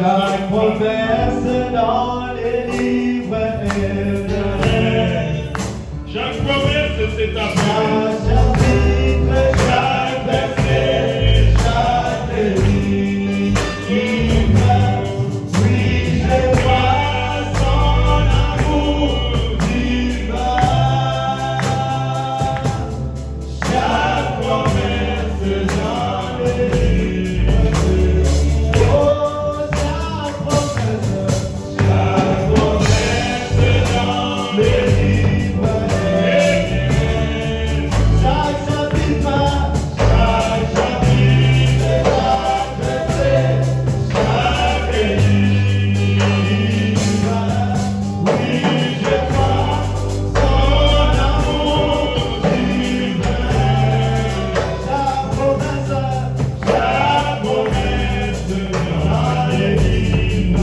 Chaque promesse dans les livres éternels. Chaque promesse c'est à Chaque chapitre, chaque verset, chaque ligne. Oui, je vois son amour divin. Chaque promesse dans les livres. Oh, chaque promesse dans les livres. Chaque chapitre, chaque verset, chaque ligne. Oui, je vois son amour divin. Chaque promesse dans les livres.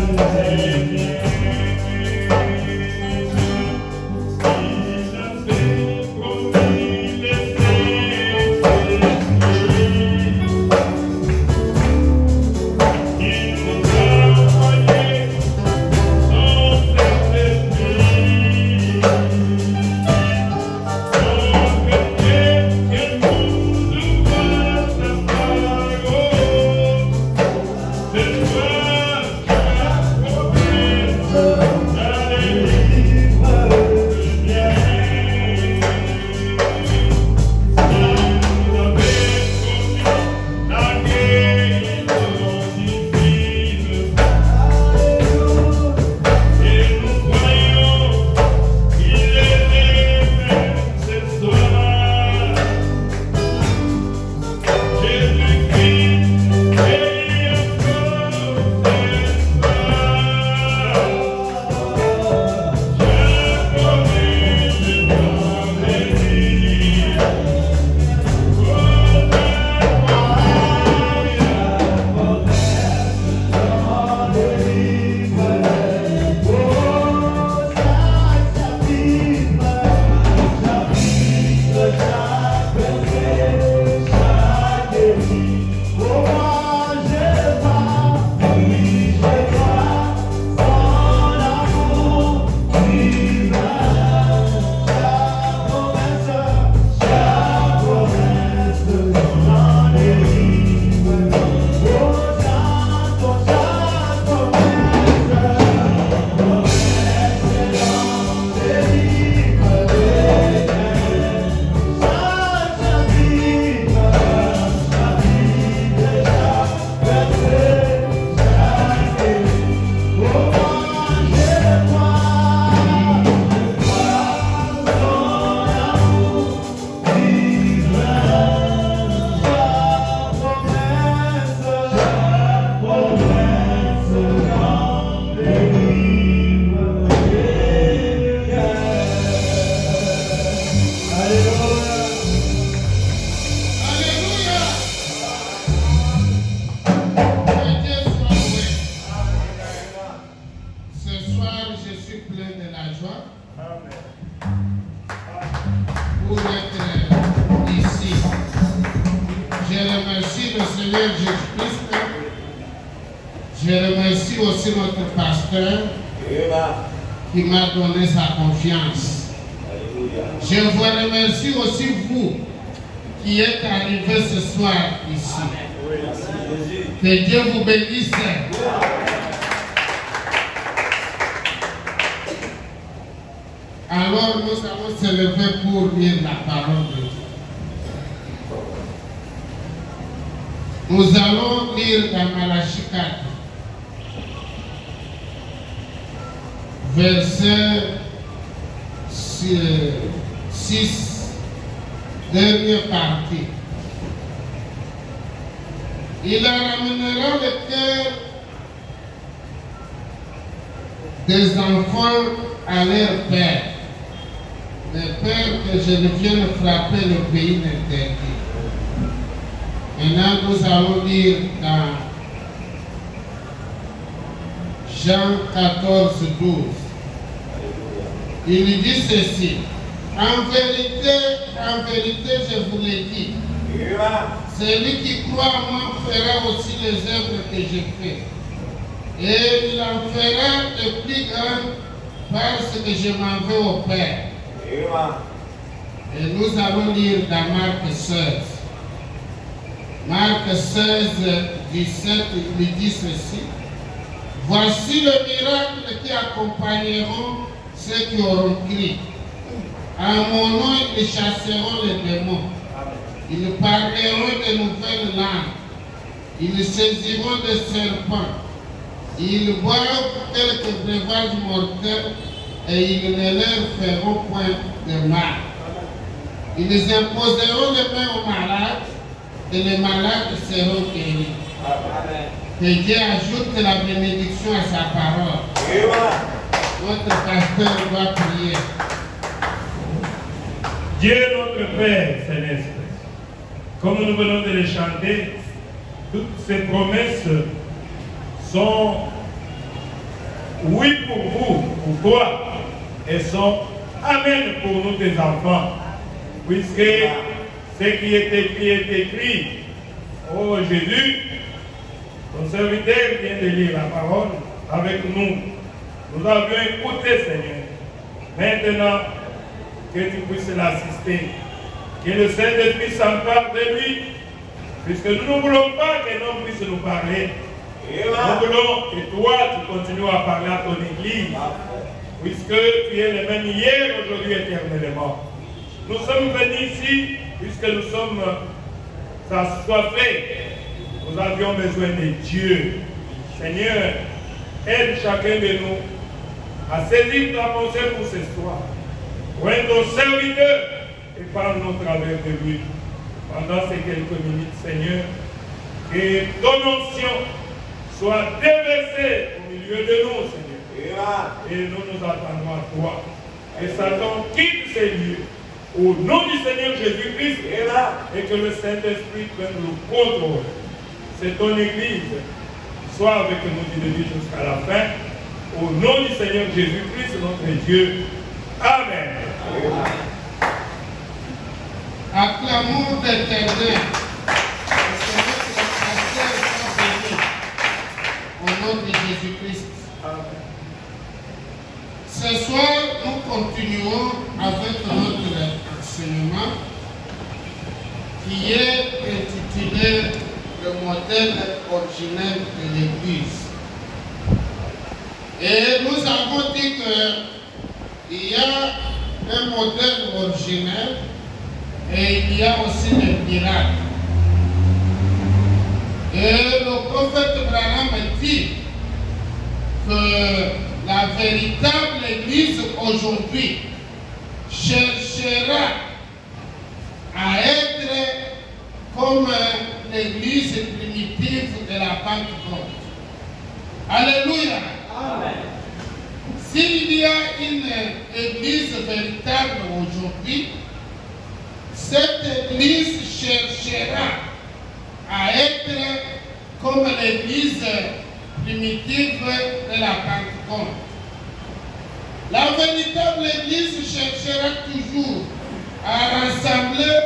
Pour être ici. Je remercie le Seigneur Jésus-Christ. Je remercie aussi notre pasteur qui m'a donné sa confiance. Je vous remercie aussi vous qui êtes arrivés ce soir ici. Que Dieu vous bénisse. Alors nous allons se lever pour lire la parole de Dieu. Nous allons lire dans Malachie 4, verset 6, dernière partie. Il ramènera le cœur des enfants à leur père. Le père que je ne vienne frapper le pays interdit. Maintenant, nous allons lire dans Jean 14, 12. Il dit ceci. En vérité, je vous l'ai dit. Celui qui croit en moi fera aussi les œuvres que j'ai faites. Et il en fera de plus grand parce que je m'en vais au Père. Et nous allons lire dans Marc 16. Marc 16, 17, il dit ceci. Voici le miracle qui accompagneront ceux qui auront crié. En mon nom, ils chasseront les démons. Ils parleront de nouvelles langues. Ils saisiront des serpents. Ils boivent quelques breuvages mortels et ils ne leur feront point de mal. Ils imposeront les mains aux malades et les malades seront guéris. Que Dieu ajoute la bénédiction à sa parole. Notre pasteur doit prier. Dieu notre Père céleste, comme nous venons de les chanter, toutes ces promesses sont oui pour vous, pour toi, et sont amen pour nous tes enfants. Puisque ce qui est écrit, oh Jésus, ton serviteur vient de lire la parole avec nous. Nous avions écouté, Seigneur. Maintenant, que tu puisses l'assister. Que le Saint-Esprit s'empare de lui. Puisque nous ne voulons pas que l'homme puisse nous parler. Nous voulons que toi, tu continues à parler à ton Église. Puisque tu es le même hier, aujourd'hui, éternellement. Nous sommes venus ici, puisque nous sommes assoiffés. Nous avions besoin de Dieu. Seigneur, aide chacun de nous à saisir ta pensée pour ce soir. Rends ton serviteur et parle-nous au travers de lui. Pendant ces quelques minutes, Seigneur, que ton onction soit déversée au milieu de nous, Seigneur. Et nous attendons à toi. Et Satan quitte ces lieux. Au nom du Seigneur Jésus-Christ, et que le Saint-Esprit prenne le contrôle. C'est ton Église. Sois avec nous du début jusqu'à la fin. Au nom du Seigneur Jésus-Christ, notre Dieu. Amen. Acclamons l'Éternel. Au nom de Jésus-Christ. Ce soir, nous continuons avec notre enseignement qui est intitulé le modèle originel de l'Église. Et nous avons dit qu'il y a un modèle originel et il y a aussi des miracles. Et le prophète Branham dit que la véritable Église aujourd'hui cherchera à être comme l'Église primitive de la Pentecôte. Alléluia. Amen. S'il y a une Église véritable aujourd'hui, cette Église cherchera à être comme l'Église primitive de la Pentecôte. La véritable Église cherchera toujours à rassembler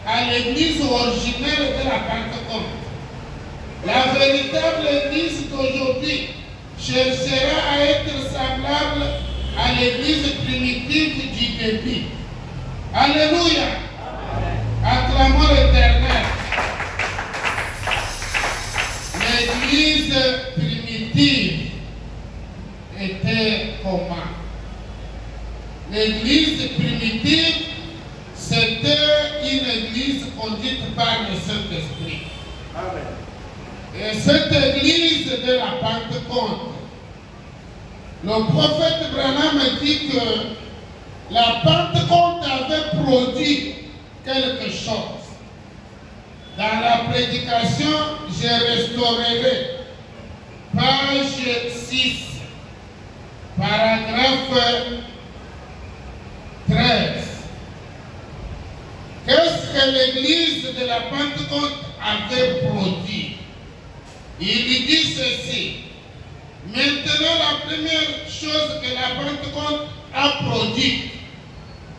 à l'Église originelle de la Pentecôte. La véritable Église d'aujourd'hui cherchera à être semblable à l'Église primitive du début. Alléluia. Acclamons l'Éternel. L'Église primitive était comment? L'Église primitive, c'était une Église conduite par le Saint-Esprit. Et cette Église de la Pentecôte, le prophète Branham dit que la Pentecôte avait produit quelque chose. Dans la prédication, je restaurerai page 6, paragraphe 13. Qu'est-ce que l'Église de la Pentecôte avait produit? Il dit ceci. Maintenant, la première chose que la Pentecôte a produite,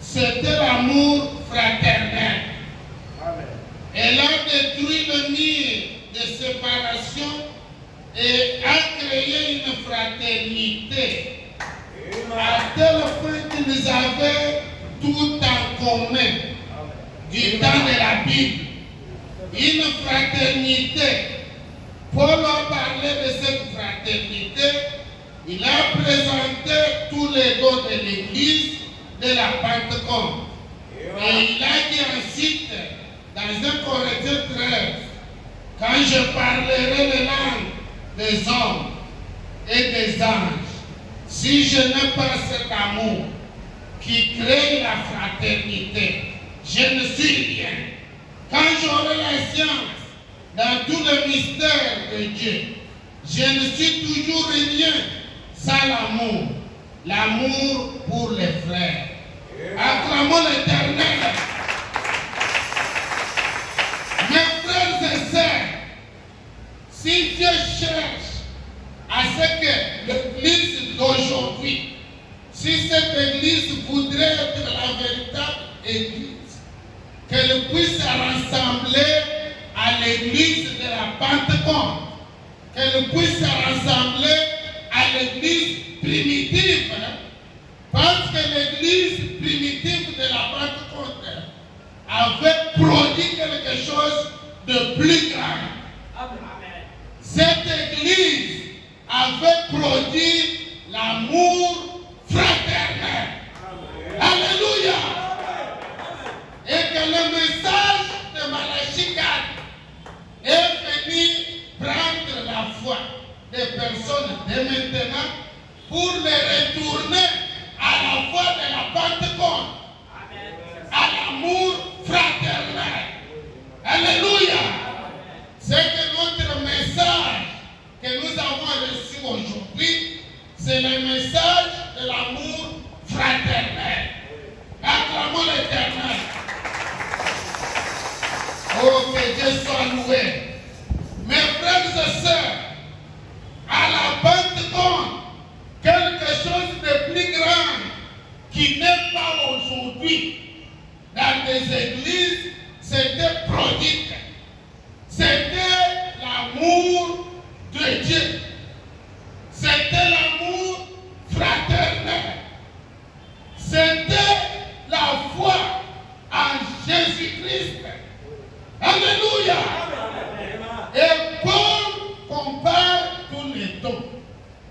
c'était l'amour fraternel. Amen. Elle a détruit le mur de séparation et a créé une fraternité à tel point qu'ils avaient tout en commun du temps de la Bible. Une fraternité. Paul a parlé de cette fraternité. Il a présenté tous les dons de l'Église de la Pentecôte. Et il a dit ensuite, dans 1 Corinthiens 13, quand je parlerai les langues des hommes et des anges, si je n'ai pas cet amour qui crée la fraternité, je ne suis rien. Quand j'aurai la science dans tout le mystère de Dieu, je ne suis toujours rien sans l'amour. L'amour pour les frères. Acclamons l'Éternel. Mes frères et sœurs, si Dieu cherche à ce que l'Église d'aujourd'hui, si cette Église voudrait être la véritable Église, qu'elle puisse rassembler à l'Église de la Pentecôte, qu'elle puisse rassembler à l'Église primitive, parce que l'Église primitive de la Pentecôte avait produit quelque chose de plus grand. Cette Église avait produit l'amour fraternel. Alléluia. Et que le message de Malachie 4 est venu prendre la foi des personnes dès maintenant pour les retourner à la foi de la Pentecôte, à l'amour fraternel. Alléluia. C'est que notre message que nous avons reçu aujourd'hui, c'est le message de l'amour fraternel. Acclamons l'Éternel. Oh, que Dieu soit loué. Mes frères et sœurs, à la Pentecôte, quelque chose de plus grand qui n'est pas aujourd'hui dans des églises, c'était prodigue. C'était l'amour de Dieu. C'était l'amour fraternel. C'était la foi en Jésus-Christ. Alléluia. Et Paul compare tous les dons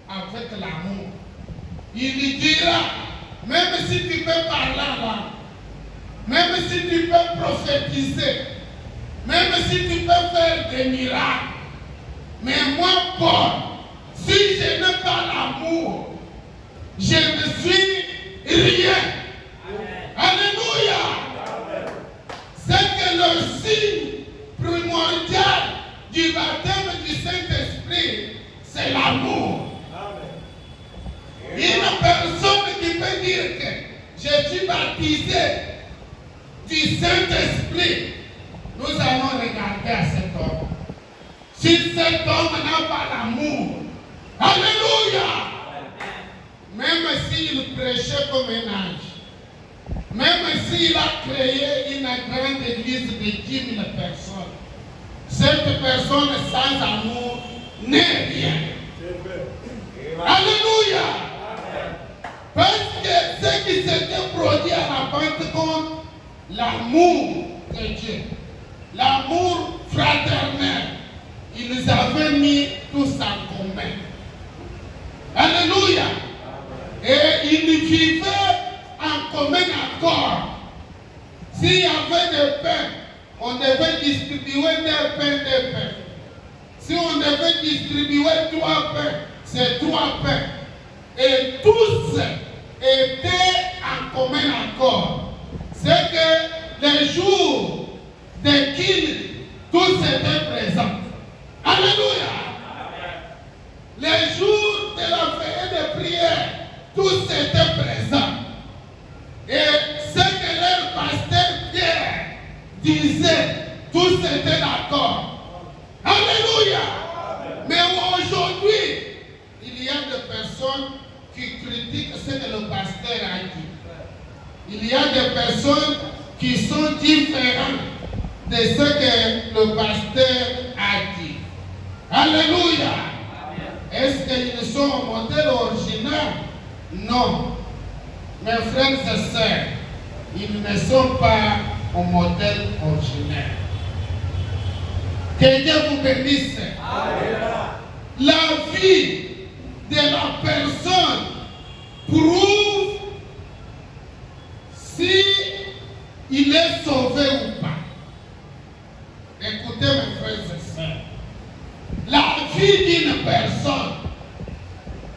avec l'amour. Il dira, même si tu peux parler en langue, même si tu peux prophétiser, même si tu peux faire des miracles, mais moi, Paul, si je n'ai pas l'amour, je ne suis rien. Alléluia. C'est que le signe primordial du baptême du Saint-Esprit, c'est l'amour. Une personne qui peut dire que je suis baptisé du Saint-Esprit, nous allons regarder à cet homme. Si cet homme n'a pas l'amour, alléluia, même s'il prêchait comme un ange, même s'il a créé une grande église de 10 000 personnes, cette personne sans amour n'est rien. Alléluia. Parce que ce qui s'était produit à la Pentecôte, l'amour de Dieu, l'amour fraternel, ils avaient mis tous en commun. Alléluia. Et ils vivaient en commun accord. S'il y avait des pains, on devait distribuer des pains. Si on devait distribuer 3 pains, c'est 3 pains. Et tous étaient en commun accord. C'est que les jours de Qu'il, tous étaient présents. Alléluia. Les jours de la veillée de prière, tous étaient présents. Et ce que leur pasteur Pierre disait, tous étaient d'accord. Alléluia. Mais aujourd'hui, il y a des personnes qui critiquent ce que le pasteur a dit. Il y a des personnes qui sont différentes de ce que le pasteur a dit. Alléluia. sont au modèle original? Non. Mes frères et sœurs, ils ne sont pas au modèle original. Que Dieu vous bénisse. La vie de la personne prouve si il est sauvé ou pas. Écoutez mes frères et sœurs. La vie d'une personne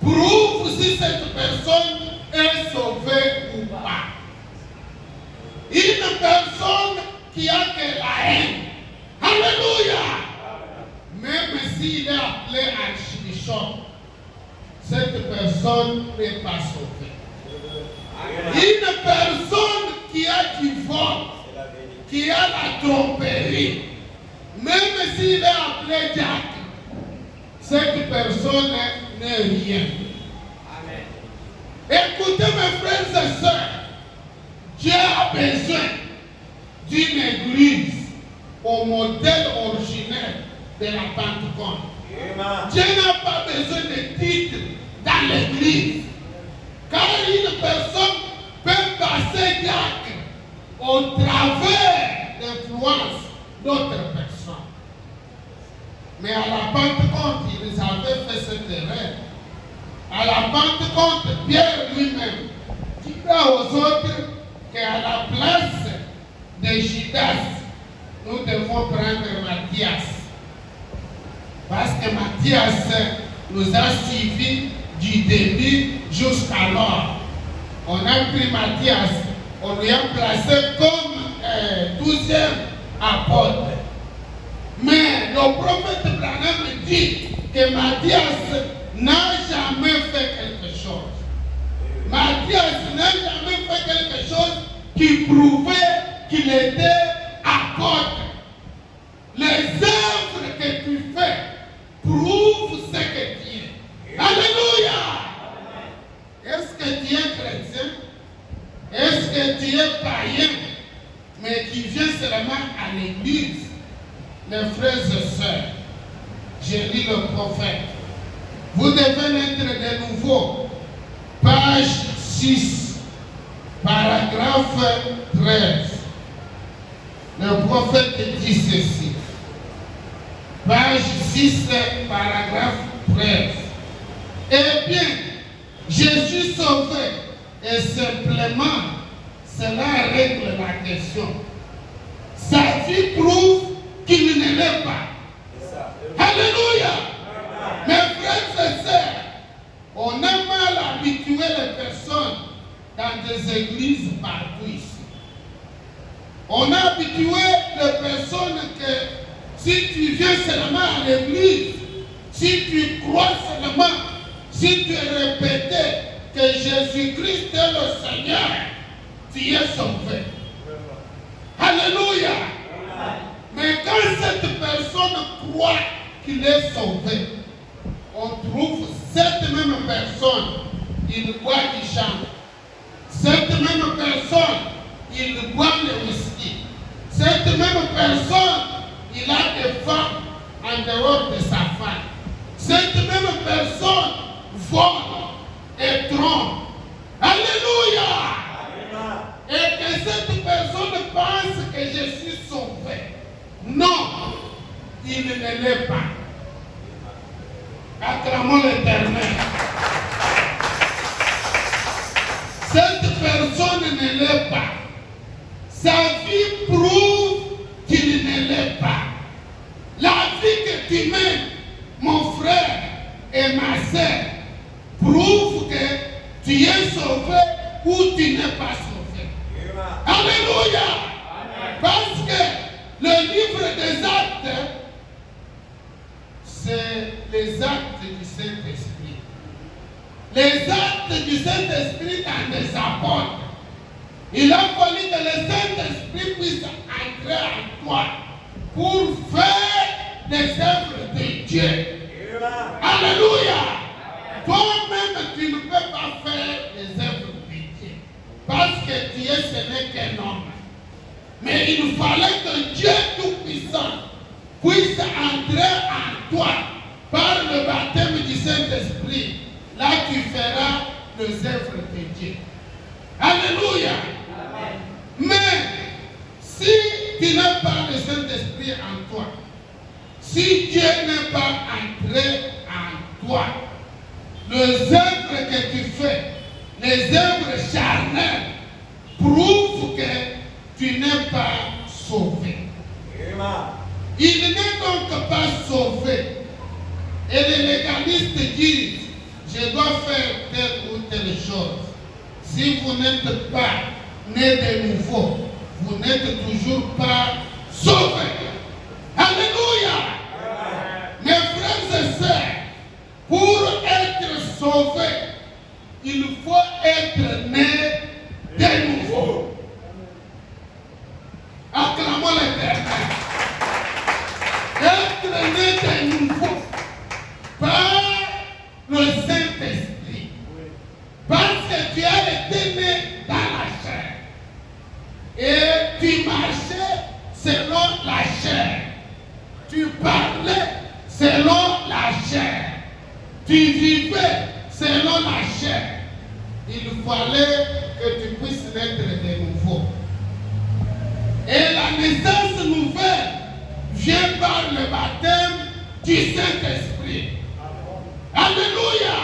prouve si cette personne est sauvée ou pas. Une personne qui a que la haine, alléluia, même s'il est appelé archbishop, cette personne n'est pas sauvée. Une personne qui a du vol, qui a la tromperie, même s'il est appelé diacre, cette personne n'est rien. Écoutez mes frères et sœurs, Dieu a besoin d'une église au modèle originel de la Pentecôte. Dieu n'a pas besoin de titres dans l'église. Car une personne peut passer diacre au travers d'influence d'autres personnes. Mais à la Pentecôte, ils avaient fait cette erreur. À la Pentecôte, Pierre lui-même dira aux autres qu'à la place de Judas, nous devons prendre Matthias. Parce que Matthias nous a suivis du début jusqu'alors. On a pris Matthias, on lui a placé comme 12e apôtre. Mais le prophète Branham dit que Matthias n'a jamais fait quelque chose. Matthias n'a jamais fait quelque chose qui prouvait qu'il était apôtre. Les œuvres que tu fais prouvent ce que tu es. Alléluia! Est-ce que tu es chrétien? Est-ce que tu es païen? Mais qui vient seulement à l'église? Mes frères et sœurs, je lis le prophète. Vous devez naître de nouveau. Page 6, paragraphe 13. Le prophète dit ceci. Page 6, paragraphe 13. Eh bien, je suis sauvé. Et simplement, cela règle la question. Sa vie prouve qu'il ne l'est pas. Alléluia! Mes frères et sœurs, on a mal habitué les personnes dans des églises partout ici. On a habitué les personnes que si tu viens seulement à l'église, si tu crois seulement, si tu répètes que Jésus-Christ est le Seigneur, tu es sauvé. Alléluia! Mais quand cette personne croit qu'il est sauvé, on trouve cette même personne, il boit du champ. Cette même personne, il boit le whisky. Cette même personne, il a des femmes en dehors de sa femme. Cette même personne vole et trompe. Alléluia! Et que cette personne pense que je suis sauvé. Non, il ne l'est pas. Acclamons l'Éternel. Cette personne ne l'est pas. Sa vie prouve qu'il ne l'est pas. La vie que tu mènes, mon frère et ma sœur, prouve que tu es sauvé ou tu n'es pas sauvé. Alléluia. Parce que le livre des actes, c'est les actes du Saint-Esprit. Les actes du Saint-Esprit dans les apôtres. Il a fallu que le Saint-Esprit puisse entrer en toi pour faire des œuvres de Dieu. Alléluia. Toi-même, tu ne peux pas faire les œuvres de Dieu. Parce que tu es ce n'est qu'un homme. Mais il fallait que Dieu Tout-Puissant puisse entrer en toi par le baptême du Saint-Esprit là tu feras les œuvres de Dieu. Alléluia. Mais si tu n'as pas le Saint-Esprit en toi, si Dieu n'est pas entré en toi, les œuvres que tu fais, les œuvres charnelles, prouvent que tu n'es pas sauvé. Il n'est donc pas sauvé. Et les légalistes disent, je dois faire telle ou telle chose. Si vous n'êtes pas né de nouveau, vous n'êtes toujours pas sauvé. Alléluia. Mes frères et sœurs, pour être sauvé, il faut être né de nouveau. Acclamons l'Éternel. Être né de nouveau par le Saint-Esprit. Parce que tu as été né dans la chair. Et tu marchais selon la chair. Tu parlais selon la chair. Tu vivais selon la chair. Il fallait que tu puisses naître de nouveau. Et la naissance nouvelle vient par le baptême du Saint-Esprit. Alléluia.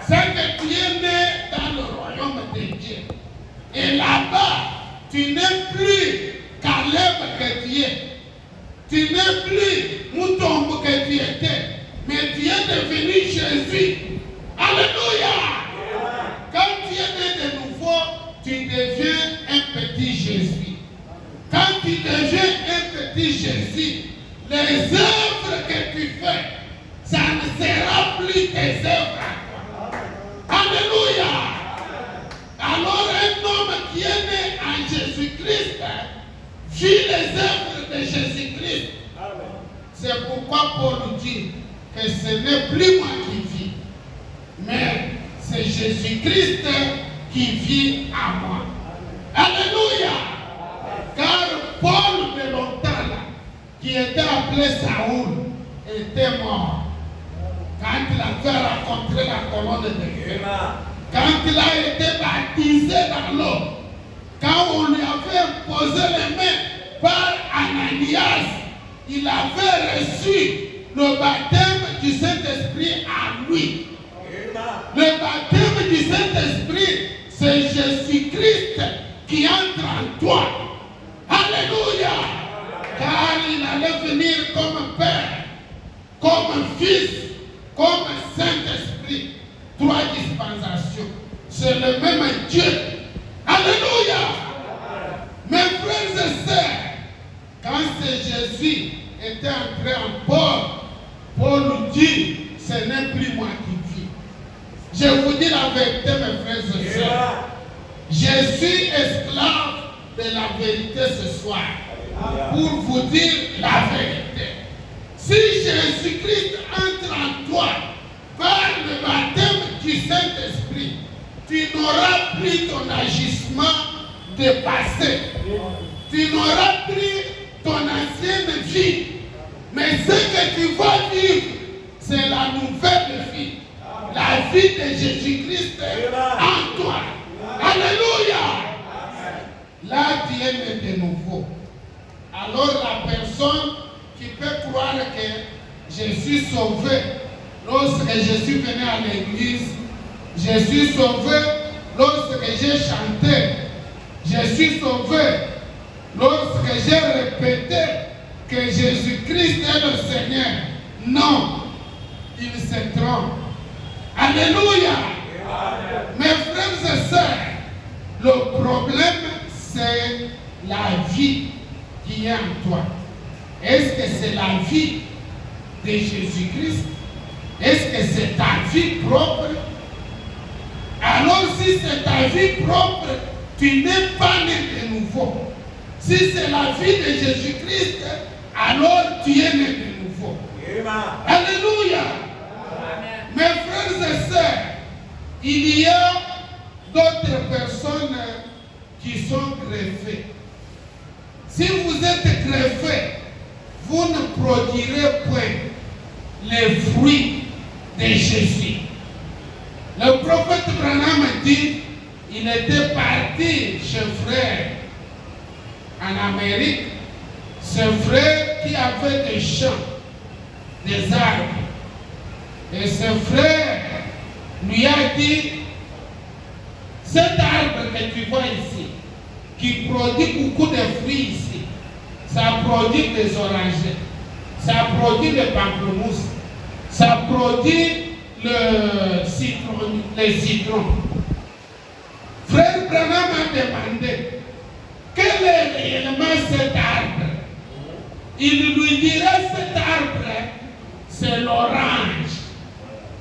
C'est que tu es né dans le royaume de Dieu. Et là-bas, tu n'es plus Caleb que tu es. Tu n'es plus Moutombo que tu étais. Mais tu es devenu Jésus. Alléluia. Quand tu es né de nouveau, tu deviens un petit Jésus. Quand tu deviens un petit Jésus, les œuvres que tu fais, ça ne sera plus tes œuvres. Alléluia. Alors un homme qui est né en Jésus-Christ vit les œuvres de Jésus-Christ. C'est pourquoi Paul dit que ce n'est plus moi qui vis, mais c'est Jésus-Christ qui vit en moi. Alléluia. Car Paul de longtemps là, qui était appelé Saoul, était mort. Quand il a fait rencontrer la colonne de Dieu, quand il a été baptisé dans l'eau, quand on lui avait imposé les mains par Ananias, il avait reçu le baptême du Saint-Esprit en lui. Le baptême du Saint-Esprit, c'est Jésus-Christ qui entre en toi. Alléluia. Car il allait venir comme Père, comme Fils, comme Saint-Esprit. Trois dispensations. C'est le même Dieu. Alléluia. Mes frères et sœurs, quand Jésus était entré en Paul, Paul dit, ce n'est plus moi qui vis. Je vous dis la vérité, mes frères et sœurs. Je suis esclave de la vérité ce soir. Pour vous dire la vérité. Si Jésus-Christ entre en toi par le baptême du Saint-Esprit, tu n'auras plus ton agissement de passé. Tu n'auras plus ton ancienne vie. Mais ce que tu vas vivre, c'est la nouvelle vie. La vie de Jésus-Christ en toi. Alléluia. Là, tu es né de nouveau. Alors la personne qui peut croire que je suis sauvé, lorsque je suis venu à l'église, je suis sauvé lorsque j'ai chanté, je suis sauvé lorsque j'ai répété que Jésus-Christ est le Seigneur. Non, il se trompe. Alléluia. Mes frères et sœurs, le problème c'est la vie qui est en toi. Est-ce que c'est la vie de Jésus-Christ? Est-ce que c'est ta vie propre? Alors si c'est ta vie propre, tu n'es pas né de nouveau. Si c'est la vie de Jésus-Christ, alors tu es né de nouveau. Alléluia. Mes frères et sœurs, il y a d'autres personnes qui sont greffées. Si vous êtes greffé, vous ne produirez point les fruits de Jésus. Le prophète Branham dit, il était parti chez frère en Amérique, ce frère qui avait des champs, des arbres. Et ce frère lui a dit, cet arbre que tu vois ici, qui produit beaucoup de fruits ici, ça produit des orangers, ça produit des pamplemousses, ça produit les citrons. Frère Branham a demandé, quel est réellement cet arbre? Il lui dirait, cet arbre, c'est l'orange.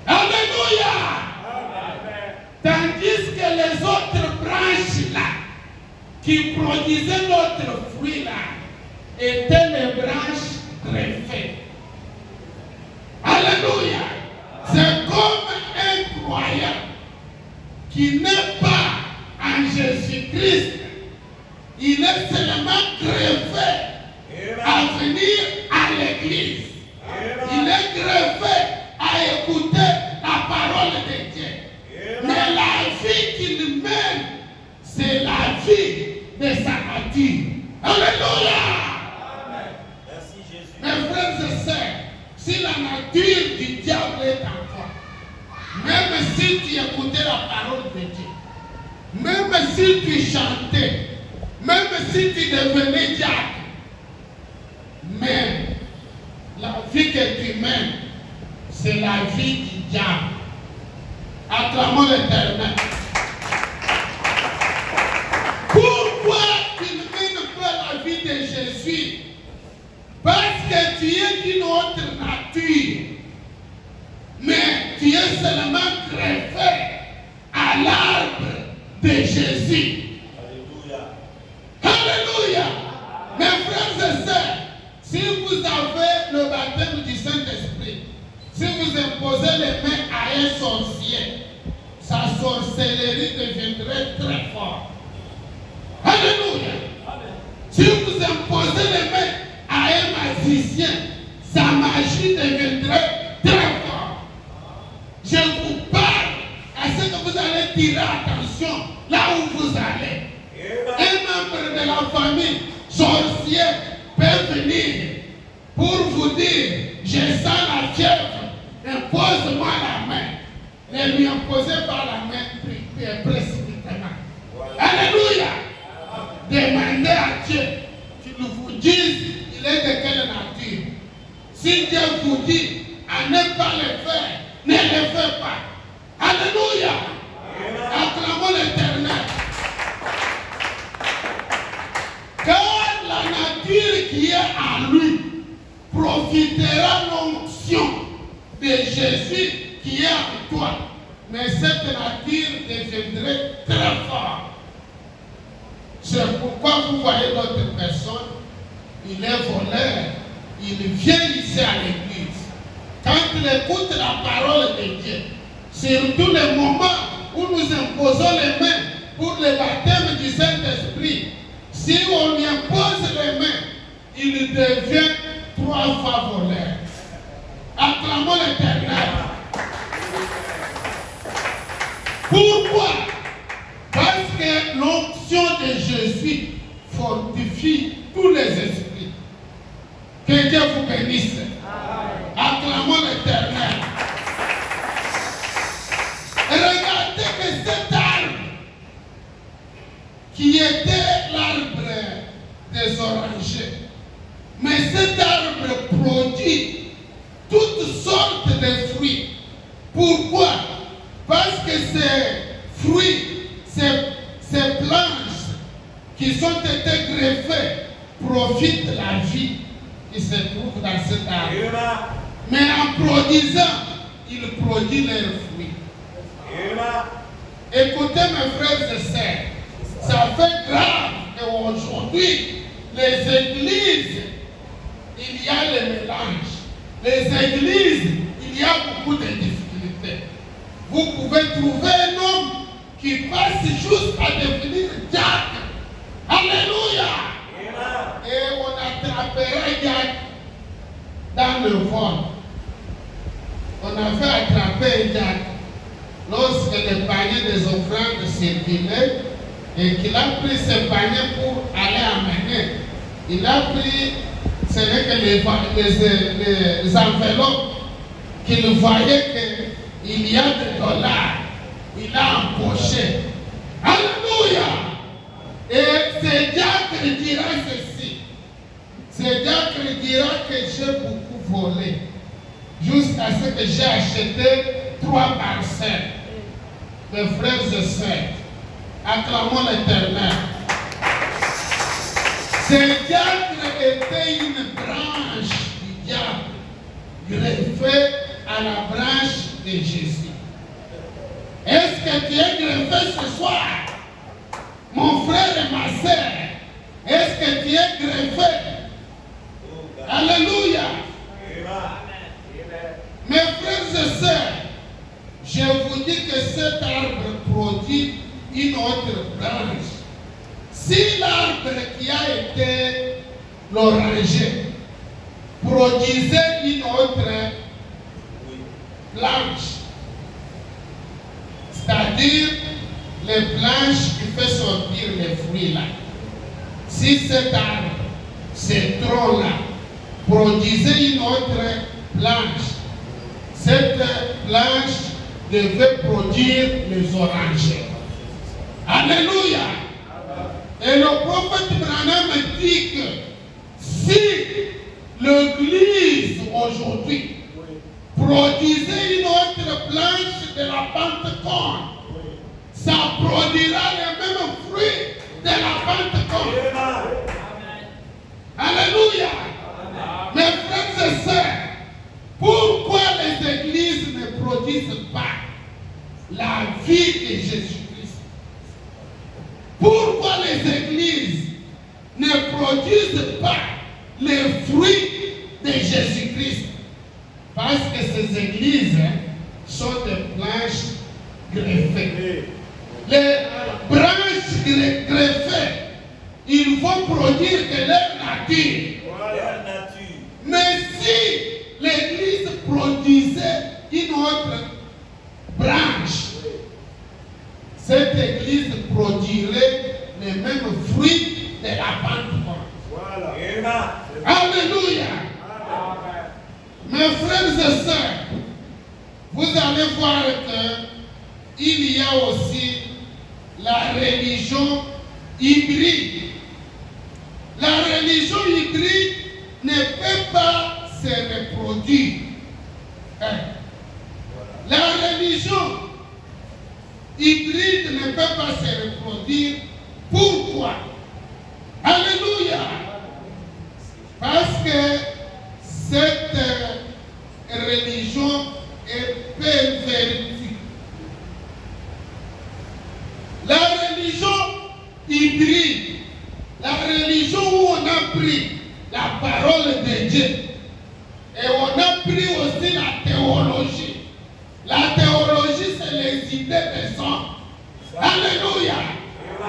Alléluia! Tandis que les autres branches là, qui produisaient d'autres fruits là, étaient les branches greffées. Alléluia! C'est comme un croyant qui n'est pas en Jésus-Christ. Il est seulement greffé à venir à l'église. Il est greffé à écouter la parole de Dieu. Mais la vie qu'il mène, c'est la vie de sa nature. Alléluia! Merci Jésus. Mes frères et sœurs, si la nature du diable est en toi, même si tu écoutais la parole de Dieu, même si tu chantais, même si tu devenais diable, mais la vie que tu mènes, c'est la vie du diable. Acclamons l'Éternel. Pourquoi tu ne mènes pas la vie de Jésus? Parce que tu es d'une autre nature. Mais tu es seulement greffé à l'arbre de Jésus. Alléluia. Alléluia. Mes frères et sœurs, si vous avez le baptême du Saint-Esprit, si vous imposez les mains à un sorcier, sa sorcellerie deviendrait très forte. Alléluia. Si vous imposez les mains à un magicien, sa magie deviendrait très forte. Je vous parle à ce que vous allez tirer attention là où vous allez. Un membre de la famille sorcier peut venir pour vous dire, je sens la fièvre, impose-moi la main. Ne lui imposez pas la main précipitamment. Alléluia. Demandez à Dieu qu'il vous dise il est de quelle nature. Si Dieu vous dit à ne pas le faire, ne le faites pas. Alléluia. Acclamons l'Éternel. Car la nature qui est en lui profitera l'onction de Jésus qui est en toi. Mais cette nature deviendrait très forte. C'est pourquoi vous voyez d'autres personnes, il est voleur, il vient ici à l'église. Quand il écoute la parole de Dieu, surtout les moments où nous imposons les mains pour le baptême du Saint-Esprit, si on lui impose les mains, il devient 3 fois voleur. Acclamons l'Éternel. Pourquoi? Parce que l'onction de Jésus fortifie tous les esprits. Que Dieu vous bénisse. Acclamons l'Éternel. Regardez que cet arbre, qui était l'arbre des orangers, mais cet arbre produit toutes sortes de fruits. Pourquoi? Parce que ces fruits, ces planches qui sont été greffées profitent de la vie qui se trouve dans cet arbre. Mais en produisant, ils produisent leurs fruits. Écoutez mes frères et sœurs, ça fait grave qu'aujourd'hui, les églises, il y a le mélange. Les églises, il y a beaucoup de difficultés. Vous pouvez trouver un homme qui passe juste à devenir diacre. Alléluia. Et on attraperait diacre dans le vol. On avait attrapé un diacre. lorsque le panier des offrandes circulait et qu'il a pris ce panier pour aller amener, il a pris, ce n'est que les enveloppes qu'il voyait qu'il y a des dollars, il a empoché. Alléluia! Et ce diacre dira ceci. Ce diacre dira que j'ai beaucoup volé jusqu'à ce que j'ai acheté 3 parcelles. Mes frères et sœurs, acclamons l'Éternel. Ce diacre était une branche du diable greffée à la branche de Jésus. Est-ce que tu es greffé ce soir? Mon frère et ma sœur, est-ce que tu es greffé? Alléluia. Mes frères et sœurs, je vous dis que cet arbre produit une autre branche. Si l'arbre qui a été l'oranger produisait une autre branche, c'est-à-dire les planches qui font sortir les fruits là. Si cet arbre, ce tronc-là, produisait une autre planche, cette planche devait produire les orangers. Alléluia! Et le prophète Branham dit que si l'Église aujourd'hui produisait une autre planche de la Pentecôte, ça produira les mêmes fruits de la Pentecôte. Alléluia. Mes frères et sœurs, pourquoi les églises ne produisent pas la vie de Jésus-Christ? Pourquoi les églises ne produisent pas les fruits de Jésus-Christ? Parce que ces églises sont des planches greffées. Les branches greffées, ils vont produire que leur nature. Mais si l'église produisait une autre branche, cette église produirait les mêmes fruits de la Pentecôte. Alléluia. Mes frères et sœurs, vous allez voir qu'il y a aussi la religion hybride. La religion hybride ne peut pas se reproduire. La religion hybride ne peut pas se reproduire. Pourquoi? Alléluia. Parce que cette religion est pervertie. La religion hybride, la religion où on a pris la parole de Dieu et on a pris aussi la théologie. La théologie, c'est les idées des hommes. Alléluia.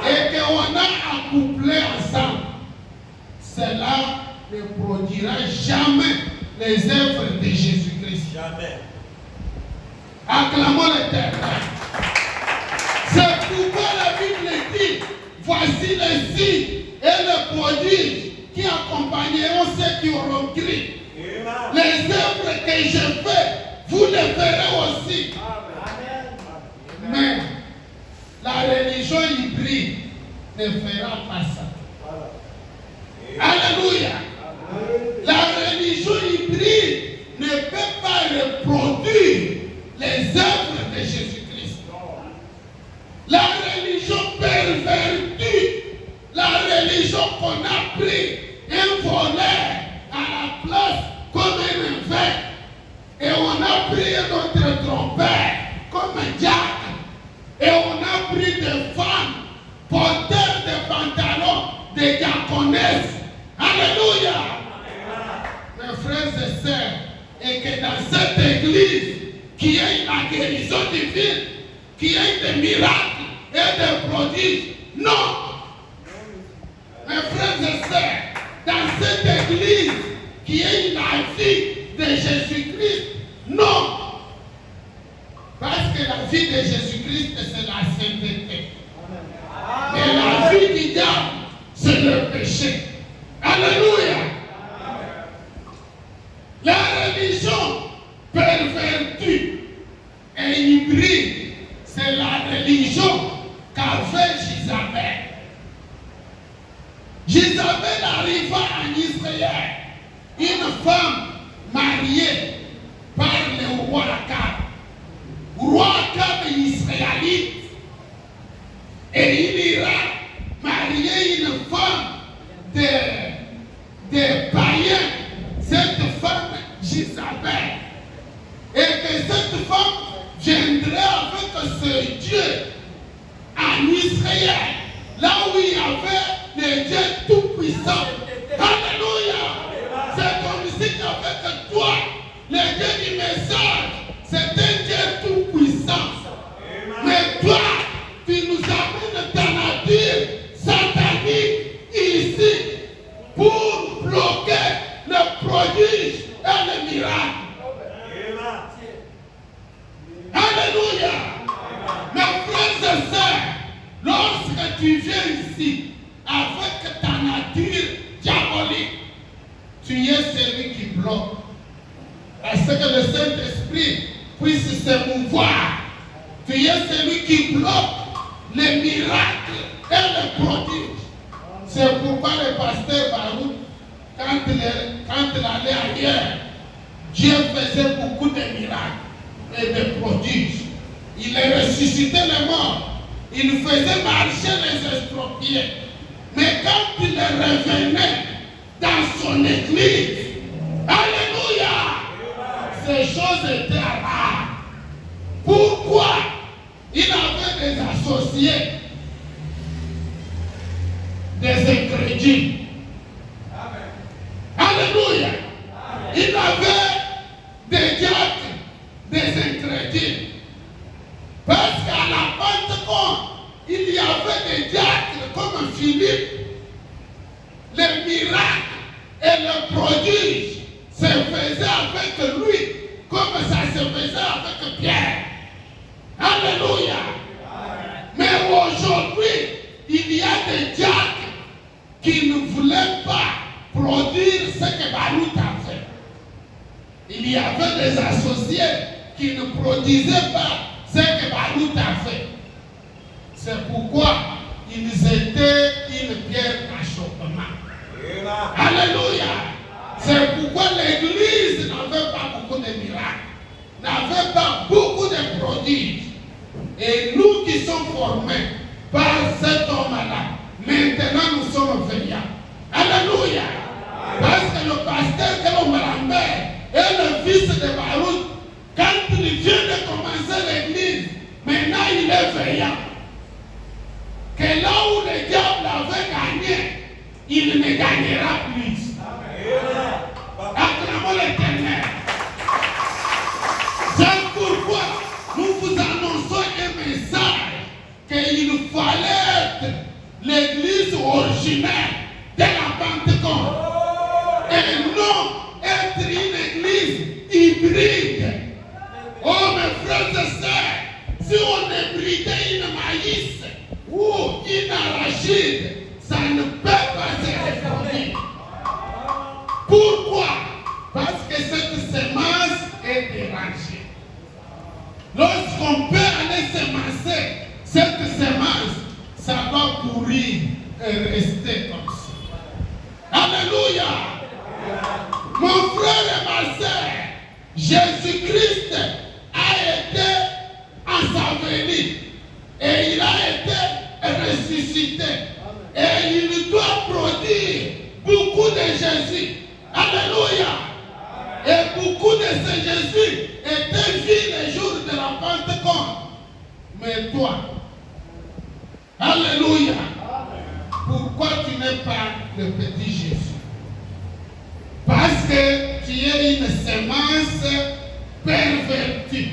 Et qu'on a accouplé ensemble. Cela ne produira jamais les œuvres de Jésus-Christ. Jamais. Acclamons l'Éternel. C'est pourquoi la Bible dit, voici les signes et les prodiges qui accompagneront ceux qui auront cru. Les œuvres que je fais, vous les verrez aussi. Amen. Mais la religion hybride ne fera pas ça. Alléluia. La religion hybride ne peut pas reproduire les œuvres de Jésus-Christ. La religion pervertie, la religion qu'on a pris un voleur à la place comme un évêque, et on a pris notre trompette comme un diacre, et on a pris des femmes porteurs de pantalons, des diaconesses. Alléluia. Mes frères et sœurs, et que dans cette église, qui ait la guérison divine, qui ait des miracles et des prodiges. Non. Mes frères et sœurs, dans cette église, qui ait la vie de Jésus-Christ. Non. Parce que la vie de Jésus-Christ, c'est la sainteté. Mais la vie du diable, c'est le péché. Alléluia. La religion pervertie et hybride, c'est la religion qu'avait Jézabel. Jézabel arriva en Israël, une femme mariée par le roi Akab. Roi Akab israélite, et il ira marier une femme de païens, cette femme Jézabel. Et que cette femme viendrait avec ce Dieu en Israël, là où il y avait le Dieu tout-puissant. Alléluia! C'est comme si qu'avec toi, le Dieu du message, c'est un Dieu tout-puissant. Mais toi, tu nous amènes ta nature satanique ici pour bloquer le prodige et le miracle. Alléluia. Mes frères et sœurs, lorsque tu viens ici avec ta nature diabolique, tu es celui qui bloque. Parce que le Saint-Esprit puisse se mouvoir. Tu es celui qui bloque les miracles et les prodiges. C'est pourquoi le pasteur Baruch, quand il allait ailleurs, Dieu faisait beaucoup de miracles et de prodiges. Il ressuscitait les morts. Il faisait marcher les estropiés. Mais quand il revenait dans son église, alléluia, ces choses étaient rares. Pourquoi? Il avait des associés, des incrédules. Alléluia. Il avait des diacres, des incrédules. Parce qu'à la Pentecôte, il y avait des diacres comme Philippe. Les miracles et les prodiges se faisaient avec lui, comme ça se faisait avec Pierre. Alléluia. Mais aujourd'hui, il y a des diacres qui ne voulaient pas produire ce que Baruch a fait. Il y avait des associés qui ne produisaient pas ce que Baruch a fait. C'est pourquoi ils étaient une pierre d'achoppement. Alléluia. C'est pourquoi l'église n'avait pas beaucoup de miracles, n'avait pas beaucoup de prodiges. Et nous qui sommes formés par cet homme-là, maintenant nous sommes veillants. Alléluia. Parce que le pasteur Kelom Lambert est le fils de Baruch. Quand il vient de commencer l'église, maintenant il est veillant. Que là où le diable avait gagné, il ne gagnera plus. Acclamons l'Éternel. C'est pourquoi nous vous annonçons un message qu'il fallait être l'église originelle de la Pentecôte et non être une église hybride. Oh mes frères et sœurs, si on hybridait une maïs ou une arachide, ça ne peut pas se reproduire. Pourquoi? Parce que cette semence est dérangée. Lorsqu'on peut aller semencer cette semence, ça va pourrir et rester comme ça. Alléluia. Mon frère et ma sœur, Jésus-Christ a été enseveli et il a été ressuscité. Et il doit produire beaucoup de Jésus. Alléluia. Et beaucoup de ces Jésus étaient vus les jours de la Pentecôte. Mais toi, alléluia, pourquoi tu n'es pas le petit Jésus? Parce que tu es une semence pervertie,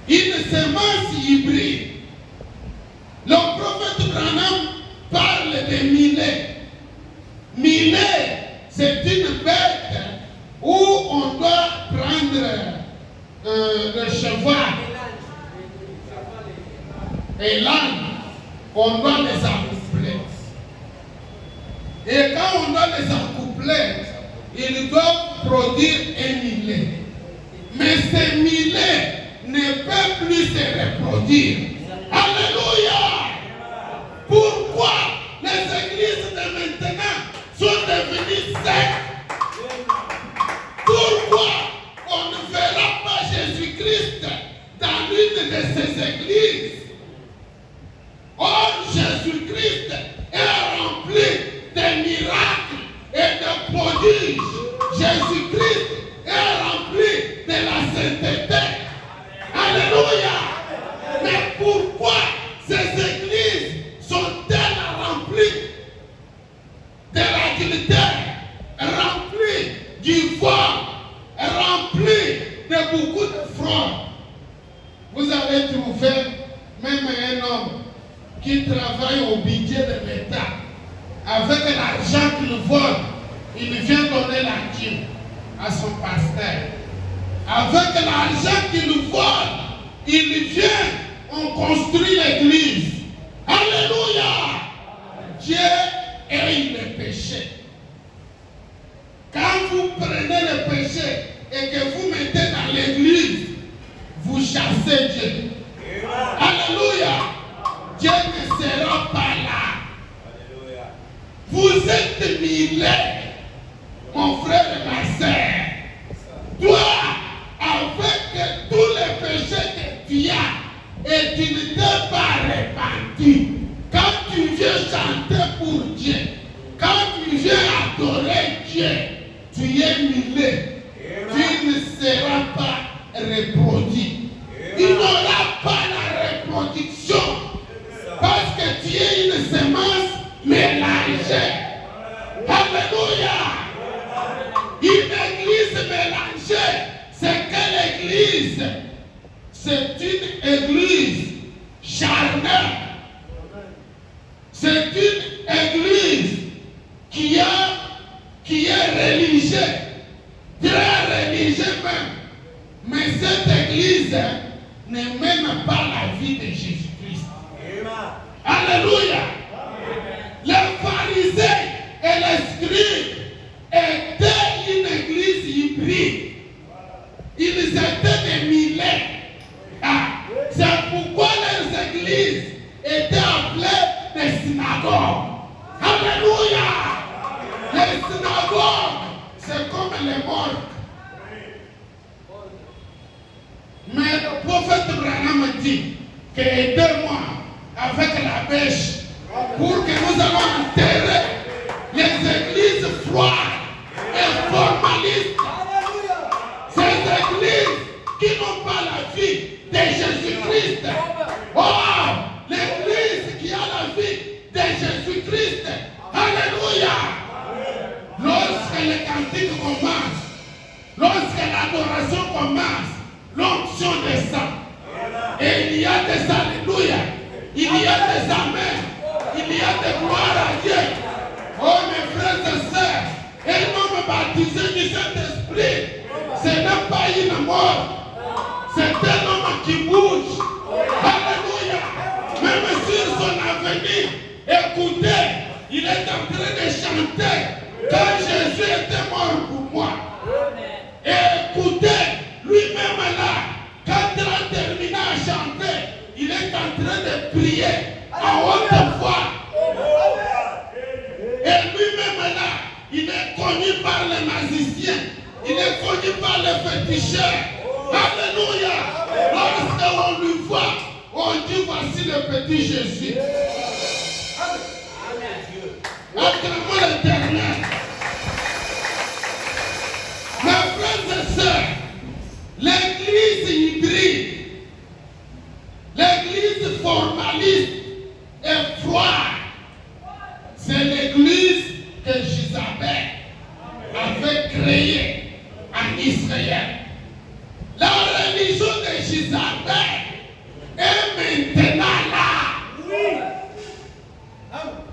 une semence hybride. Le prophète Branham parle de Millet. Millet, c'est une bête où on doit prendre le cheval. et l'âne, on doit les accoupler. Et quand on doit les accoupler, ils doivent produire un millet. Mais ces millets ne peuvent plus se reproduire. Alléluia! Pourquoi les églises de maintenant sont devenues secs? Pourquoi on ne verra pas Jésus-Christ dans l'une de ces églises? Or, Jésus-Christ est rempli de miracles et de prodiges. Jésus-Christ est rempli de la sainteté. Alléluia! Mais pourquoi ces églises sont-elles remplies de l'adultère, remplies du vol, remplies de beaucoup de fraude? Vous allez trouver même un homme qui travaille au budget de l'État. Avec l'argent qu'il vole, il vient donner la dîme à son pasteur. Avec l'argent qu'il vole, il vient, on construit l'église. Alléluia! Dieu aime le péché. Quand vous prenez le péché et que vous mettez dans l'église, vous chassez Dieu. Alléluia! Dieu ne sera pas là. Alléluia. Vous êtes millés, mon frère et ma sœur. Toi, avec tous les péchés que tu as, et tu ne t'es pas repenti, quand tu viens chanter pour Dieu, quand tu viens adorer Dieu, tu es millé. Tu ne seras pas reproduit. Il n'y aura pas la reproduction. Parce que tu es une semence mélangée. Alléluia. Une église mélangée, c'est quelle église? C'est une église charnelle. C'est une église qui est religieuse, très religieuse même. Mais cette église ne mène pas la vie de Jésus-Christ. Alléluia. Les pharisiens et les scribes étaient une église hybride. Ils étaient des millets. C'est pourquoi les églises étaient appelées des synagogues. Alléluia. Les synagogues, c'est comme les morgues. Mais le prophète Branham dit que aidez-moi avec la bêche pour que nous allons enterrer les églises froides et formalistes. Ces églises qui n'ont pas la vie de Jésus-Christ. Oh, l'église qui a la vie de Jésus-Christ. Alléluia. Lorsque les cantiques commencent, lorsque l'adoration commence, l'onction descend. Et il y a des alléluia, il y a des amen, il y a des gloires à Dieu. Oh mes frères et sœurs, un homme baptisé du Saint-Esprit, ce n'est pas une mort, c'est un homme qui bouge. Alléluia. Même sur son avenir, écoutez, il est en train de chanter quand Jésus était mort pour moi. Et écoutez, lui-même là, quand il a terminé à chanter, il est en train de prier à haute voix. Et lui-même là, il est connu par les magiciens, il est connu par les féticheurs. Alléluia. Lorsqu'on lui voit, on dit voici le petit Jésus. Acclamons l'Éternel. Mes frères et sœurs, l'église hybride, l'église formaliste et froide, c'est l'église que Jézabel avait créée en Israël. La religion de Jézabel est maintenant là.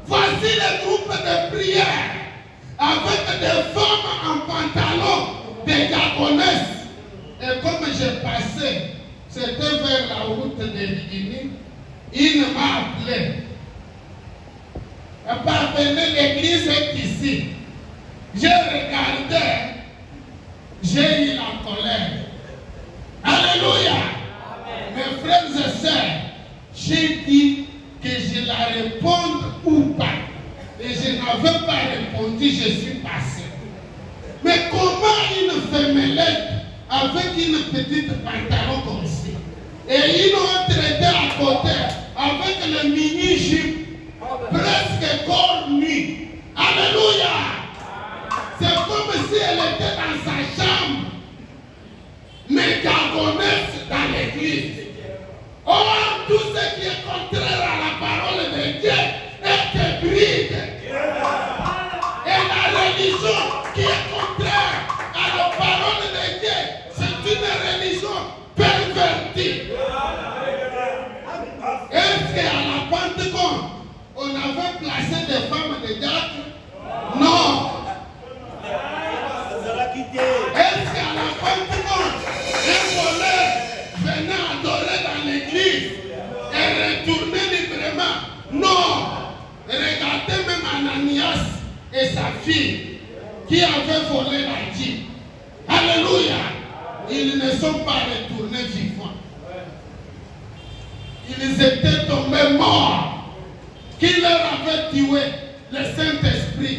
Voici le groupe de prière avec des femmes en pantalon, des gagonesses. Et comme j'ai passé, c'était vers la route de Ligny, il m'a appelé. Papa, venez, l'église est ici. J'ai regardé, j'ai eu la colère. Alléluia. Mes frères et sœurs, j'ai dit que je la réponde ou pas. Et je n'avais pas répondu, je suis passé. Mais comment une femmelette avec une petite pantalon comme ça et une autre était à côté avec le mini-jupe presque corps nu. Alléluia. C'est comme si elle était dans sa chambre, mais diagonesse dans l'église. Or, tout ce qui est contraire à la parole de Dieu est hybride. Et la religion qui est contraire à la parole de Dieu, c'est une religion pervertie. Est-ce qu'à la Pentecôte, on avait placé des femmes de diacres? Non. Est-ce qu'à la Pentecôte, un voleur venait adorer dans l'église et retourner librement? Non. Regardez même Ananias et sa fille qui avaient volé la dîme. Alléluia. Ils ne sont pas retournés vivants. Ils étaient tombés morts. Qui leur avait tué le Saint-Esprit.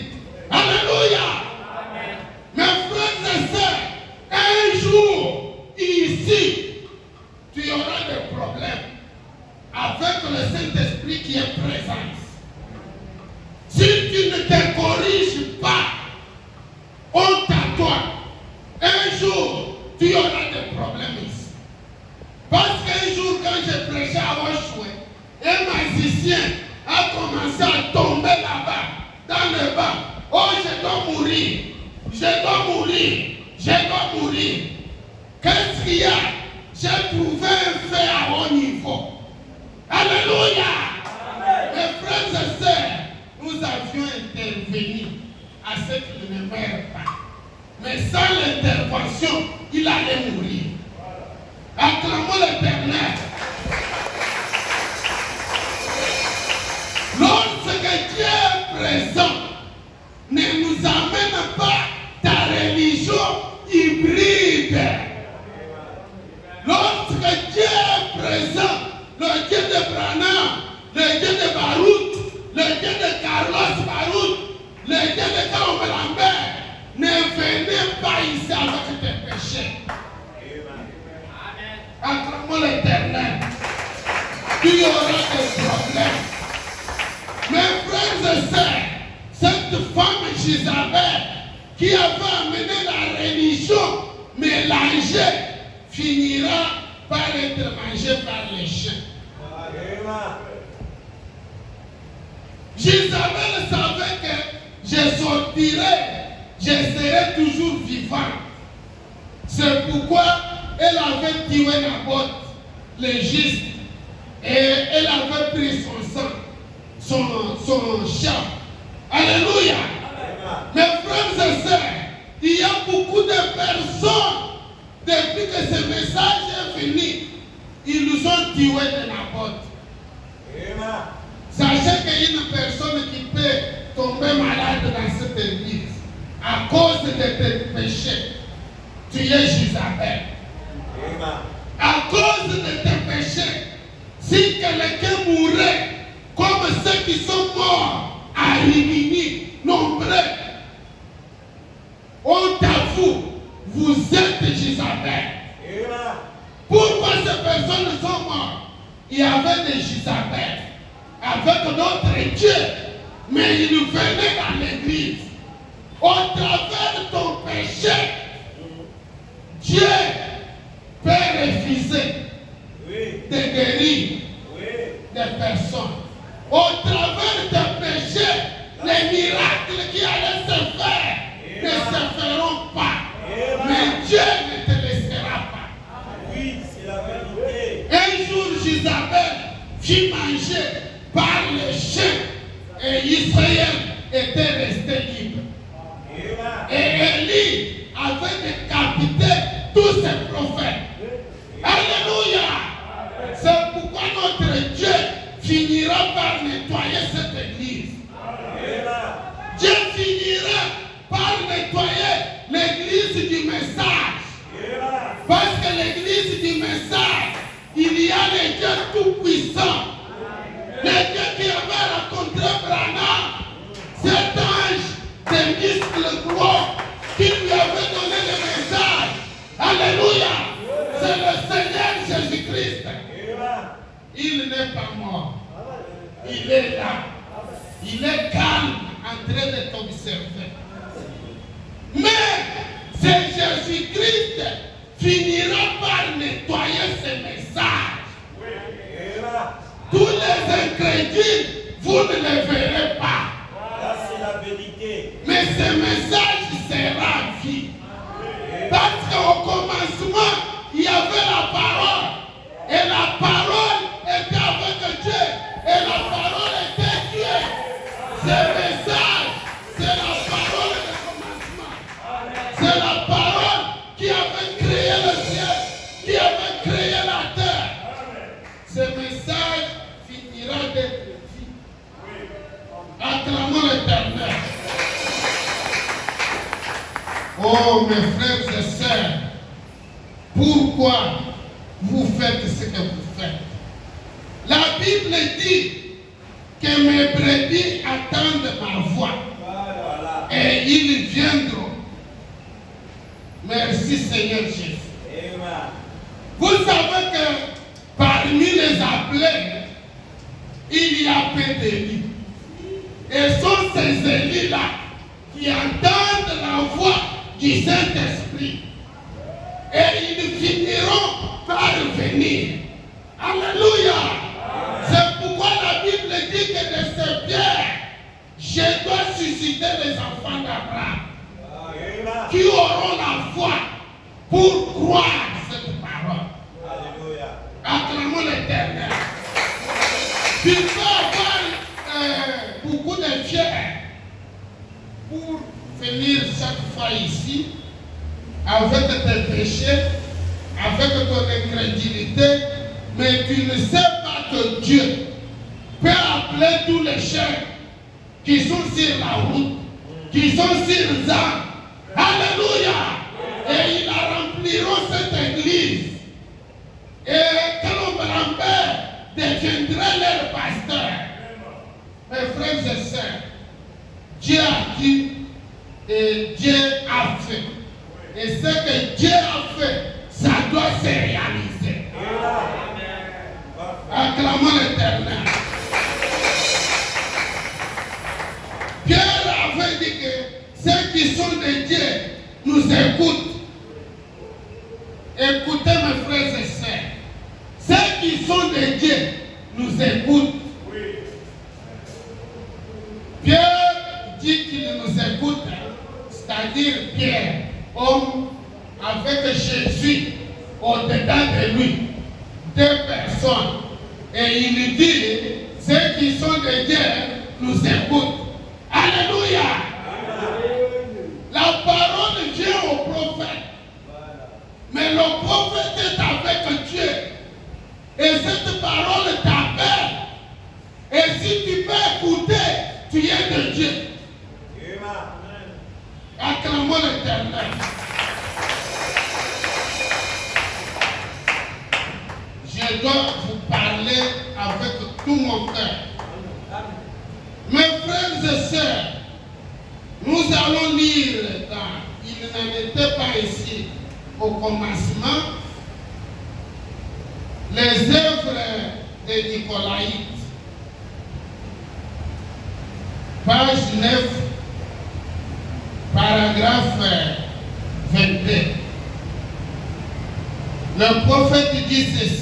Alléluia. Amen. Mes frères et sœurs, un jour, ici, tu auras des problèmes avec le Saint-Esprit qui est présent. Si tu ne te corriges pas, honte à toi, un jour, tu auras des problèmes ici. Parce qu'un jour, quand je prêchais à Washoué, un magicien a commencé à tomber là-bas, dans le bas. Oh, je dois mourir, je dois mourir, je dois mourir. Qu'est-ce qu'il y a? J'ai trouvé un fait à haut niveau. Alléluia. Mes frères et sœurs, nous avions intervenu à ce qu'il ne meure pas. Mais sans l'intervention, il allait mourir. Acclamons l'Éternel. Lorsque Dieu est présent, ne nous amène pas ta religion hybride. Lorsque Dieu est présent, le Dieu de Branham, le Dieu de Baruch, le Dieu de Carlos Baruch, le Dieu de Carlos Lambert, ne venez pas ici avec tes péchés. Acclamons l'Éternel. Il y aura des problèmes. Mes frères et sœurs, cette femme Jézabel qui avait amené la religion mélangée finira par être mangée par les chiens. Jézabel savait que je sortirai, je serai toujours vivant. C'est pourquoi elle avait tué Naboth, le juste, et elle avait pris son sang. Son chant. Alléluia. Mes frères et sœurs, il y a beaucoup de personnes, depuis que ce message est venu, ils nous ont tué de Naboth. Sachez qu'il y a une personne qui peut tomber malade dans cette église à cause de tes péchés. Tu es Jézabel. À cause de tes péchés, si quelqu'un mourait, comme ceux qui sont morts à Rimini, nombreux, honte à vous, vous êtes Jézabel. Pourquoi ces personnes sont mortes? Il y avait des Jézabel avec d'autres dieux, mais ils venaient dans l'église. Au travers de ton péché, Dieu peut refuser de guérir des personnes. Au travers de tes péchés, les miracles qui allaient se faire ne se feront pas. Mais Dieu ne te laissera pas. Oui, c'est la vérité. Un jour, Jézabel fut mangée par les chiens et Israël était resté libre. Et Élie avait décapité tous ses prophètes. Alléluia. C'est pourquoi notre Dieu tout-puissant. Le Dieu qui avait rencontré Branham, cet ange des muscles gros qui lui avait donné le message. Alléluia. C'est le Seigneur Jésus-Christ. Il n'est pas mort. Il est là. Il est calme en train de t'observer. Mais c'est Jésus-Christ finira par nettoyer ces messages. Tous les incrédules, vous ne les verrez pas. Là, c'est la vérité. Mais ce message sera vie. Parce qu'au commencement, il y avait la parole. Et la parole était avec Dieu. Et la parole était Dieu. Ce message, c'est la parole du commencement. C'est la parole qui avait créé le ciel, qui avait créé la terre. Ce message finira d'être dit. Acclamons l'Éternel. Oh mes frères et sœurs, pourquoi vous faites ce que vous faites? La Bible dit que mes brebis attendent ma voix et ils viendront. Merci Seigneur Jésus. Vous savez que parmi les appelés, il y a peu d'élus. Et sont ces élus-là qui entendent la voix du Saint-Esprit. Et ils finiront par venir. Alléluia. C'est pourquoi la Bible dit que de ces pierres, je dois susciter les enfants d'Abraham qui auront la foi pour croire cette parole. Alléluia. Acclamons l'Éternel. Il faut avoir beaucoup de pierres pour venir chaque fois ici avec tes péchés, avec ton incrédulité, mais tu ne sais pas que Dieu peut appeler tous les chiens qui sont sur la route, qui sont sur Zan. Alléluia! Et ils rempliront cette église. Et Colombe Lambert deviendra leur pasteur. Mes frères et sœurs, Dieu a dit et Dieu a fait. Et ce que Dieu a fait, ça doit se réaliser. Acclamons l'Éternel. Pierre avait dit que ceux qui sont de Dieu nous écoutent. Écoutez mes frères et sœurs. Ceux qui sont de Dieu nous écoutent. Pierre dit qu'il nous écoute, c'est-à-dire Pierre, homme avec Jésus au-dedans de lui, deux personnes. Et il dit, ceux qui sont de Dieu nous écoutent. Alléluia. La parole vient au prophète. Mais le prophète est avec Dieu. Et cette parole t'appelle. Et si tu peux écouter, tu es de Dieu. Acclamons l'Éternel. Je dois vous parler avec tout mon cœur. Mes frères et sœurs, nous allons lire dans, il n'en était pas ici au commencement, les œuvres de Nicolaïte. Page 9, paragraphe 22. Le prophète dit ceci.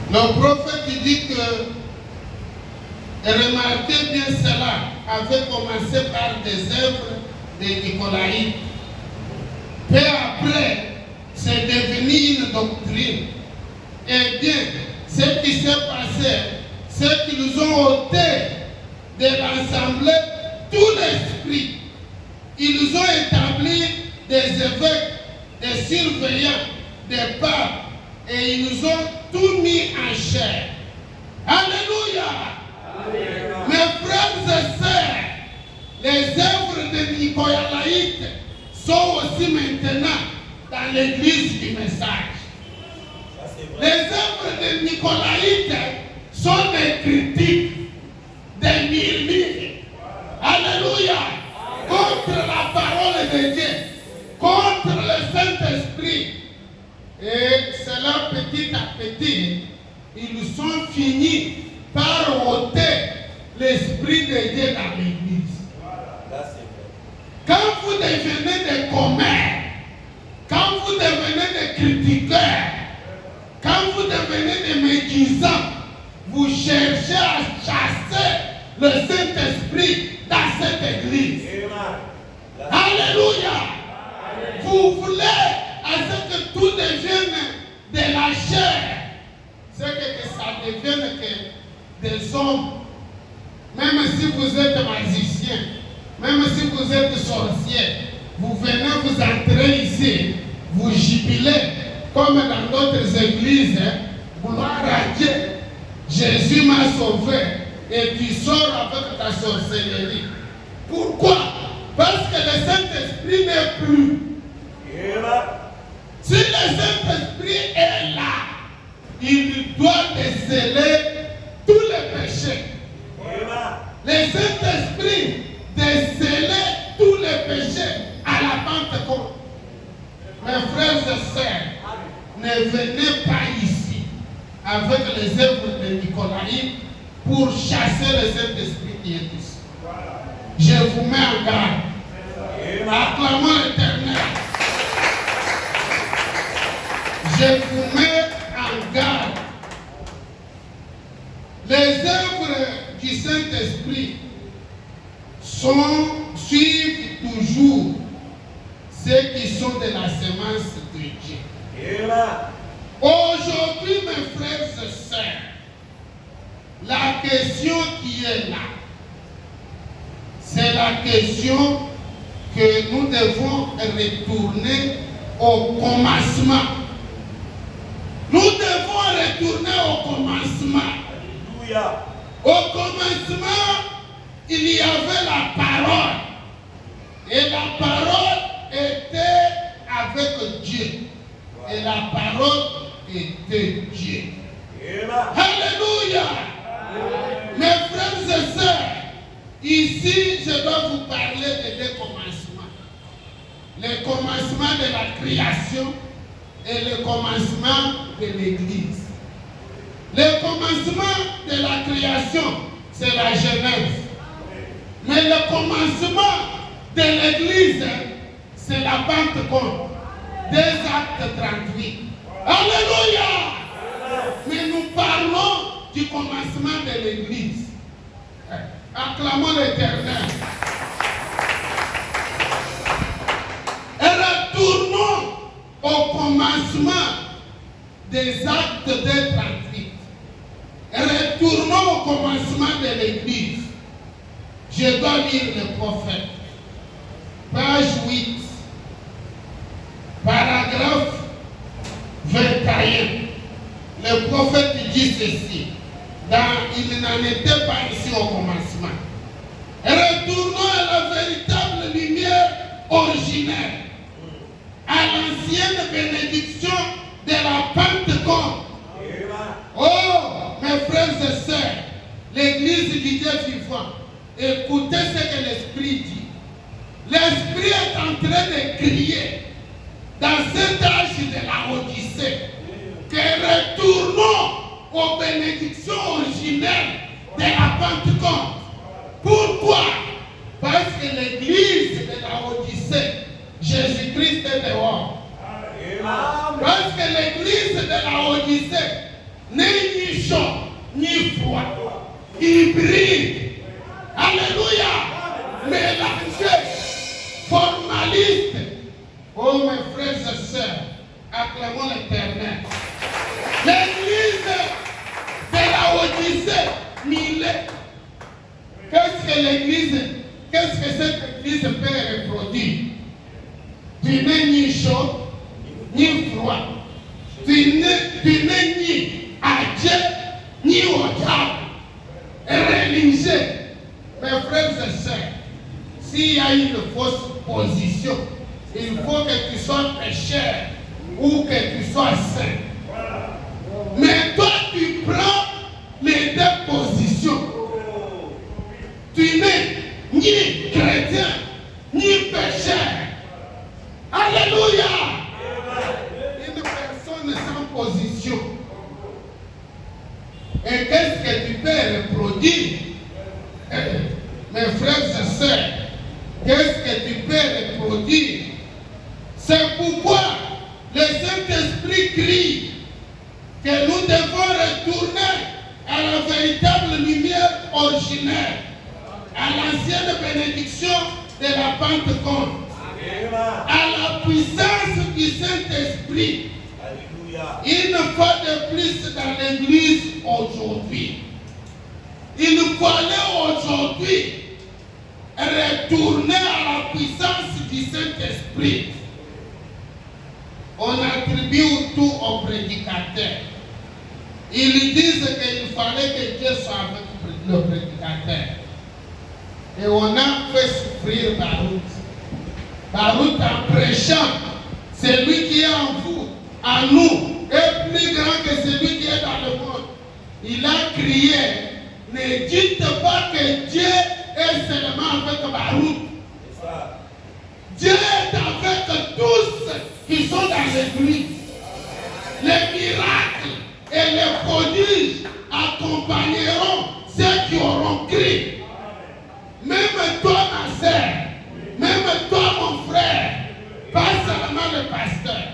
Le prophète dit que, remarquez bien cela, avait commencé par des œuvres de Nicolaïte. Peu après, c'est devenu une doctrine. Eh bien, ce qui s'est passé, c'est qu'ils ont ôté de l'assemblée tout l'esprit. Ils ont établi des évêques, des surveillants, des papes, et ils nous ont tout mis en chair. Alléluia. Mes frères et sœurs, les œuvres nicolaïtes sont aussi maintenant dans l'église du message. Ça, c'est vrai. Les œuvres de nicolaïtes sont des critiques, des murmures. Alléluia. Contre la parole de Dieu, contre le Saint-Esprit. Et cela, petit à petit, ils sont finis par ôter l'Esprit de Dieu dans l'église. Là, c'est vrai. Quand vous devenez des commères, quand vous devenez des critiqueurs, quand vous devenez des médisants, vous cherchez à chasser le Saint-Esprit dans cette église. Amen. Là, Alléluia. Vous voulez à ce que tout devienne de la chair. C'est que ça devienne que des hommes. Même si vous êtes magicien, même si vous êtes sorcier, vous venez vous entrer ici, vous jubilez comme dans d'autres églises. Gloire à Dieu. Jésus m'a sauvé et tu sors avec ta sorcellerie. Pourquoi? Parce que le Saint-Esprit n'est plus. Amen. Si le Saint-Esprit est là, il doit déceler tous les péchés. Amen. Le Saint-Esprit décelait tous les péchés à la Pentecôte. Mes frères et sœurs, ne venez pas ici avec les œuvres de Nicolaï pour chasser le Saint-Esprit qui est ici. Je vous mets en garde. Acclamons l'Éternel. Je vous mets en garde. Les œuvres du Saint-Esprit suivent toujours ceux qui sont de la semence de Dieu. Amen. Aujourd'hui, mes frères et sœurs, la question qui est là, c'est la question que nous devons retourner au commencement. Nous devons retourner au commencement. Alléluia. Au commencement, il y avait la parole. Et la parole était avec Dieu. Et la parole était Dieu. Amen. Alléluia. Mes frères et sœurs, ici, je dois vous parler de deux commencements. Le commencement de la création et le commencement de l'Église. Le commencement de la création, c'est la Genèse. Mais le commencement de l'Église, c'est la Pentecôte. 2 Actes 38. Alléluia! Mais nous parlons du commencement de l'Église. Acclamons l'Éternel. Et retournons au commencement des Actes 2:38. Et retournons au commencement de l'Église. Je dois lire le prophète. Page 8. Paragraphe 21. Le prophète dit ceci. Il n'en était pas ici au commencement. Et retournons à la véritable lumière originelle, à l'ancienne bénédiction de la Pentecôte. Oh, mes frères et sœurs, l'église du Dieu vivant, écoutez ce que l'Esprit dit. L'Esprit est en train de crier dans cet âge de la Odyssée que retournons aux bénédictions originelles de la Pentecôte. Pourquoi? Parce que l'église de la Odyssée, Jésus-Christ est dehors. Parce que l'église de la Odyssée n'est ni chaud, ni froid, hybride. Alléluia. Mélangé, formaliste. Oh mes frères et sœurs, acclamons l'Éternel. L'église de la Odyssée, Milet. Qu'est-ce que cette église peut reproduire? Tu n'es ni chaud, ni froid. Tu n'es ni Dieu, ni au diable. Religieux. Mes frères et sœurs, si s'il y a une fausse position, il faut que tu sois pécheur ou que tu sois saint. Mais toi, tu prends les deux positions. Tu n'es ni chrétien, ni pécheur. Alléluia. Une personne sans position. Et qu'est-ce que tu peux reproduire? Mes frères et sœurs, qu'est-ce que tu peux reproduire? C'est pourquoi le Saint-Esprit crie que nous devons retourner à la véritable lumière originelle, à l'ancienne bénédiction de la Pentecôte, à la puissance du Saint-Esprit. Une fois de plus dans l'église aujourd'hui, il fallait aujourd'hui retourner à la puissance du Saint-Esprit. On attribue tout au prédicateur. Ils disent qu'il fallait que Dieu soit avec le prédicateur. Et on a fait souffrir Baruch. Baruch en prêchant, c'est lui qui est en vous, en nous, est plus grand que celui qui est dans le monde. Il a crié, ne dites pas que Dieu est seulement avec Baruch. Dieu est avec tous qui sont dans l'église. Les miracles et les prodiges accompagneront ceux qui auront crié. Même toi, ma sœur, même toi, mon frère, pas seulement le pasteur.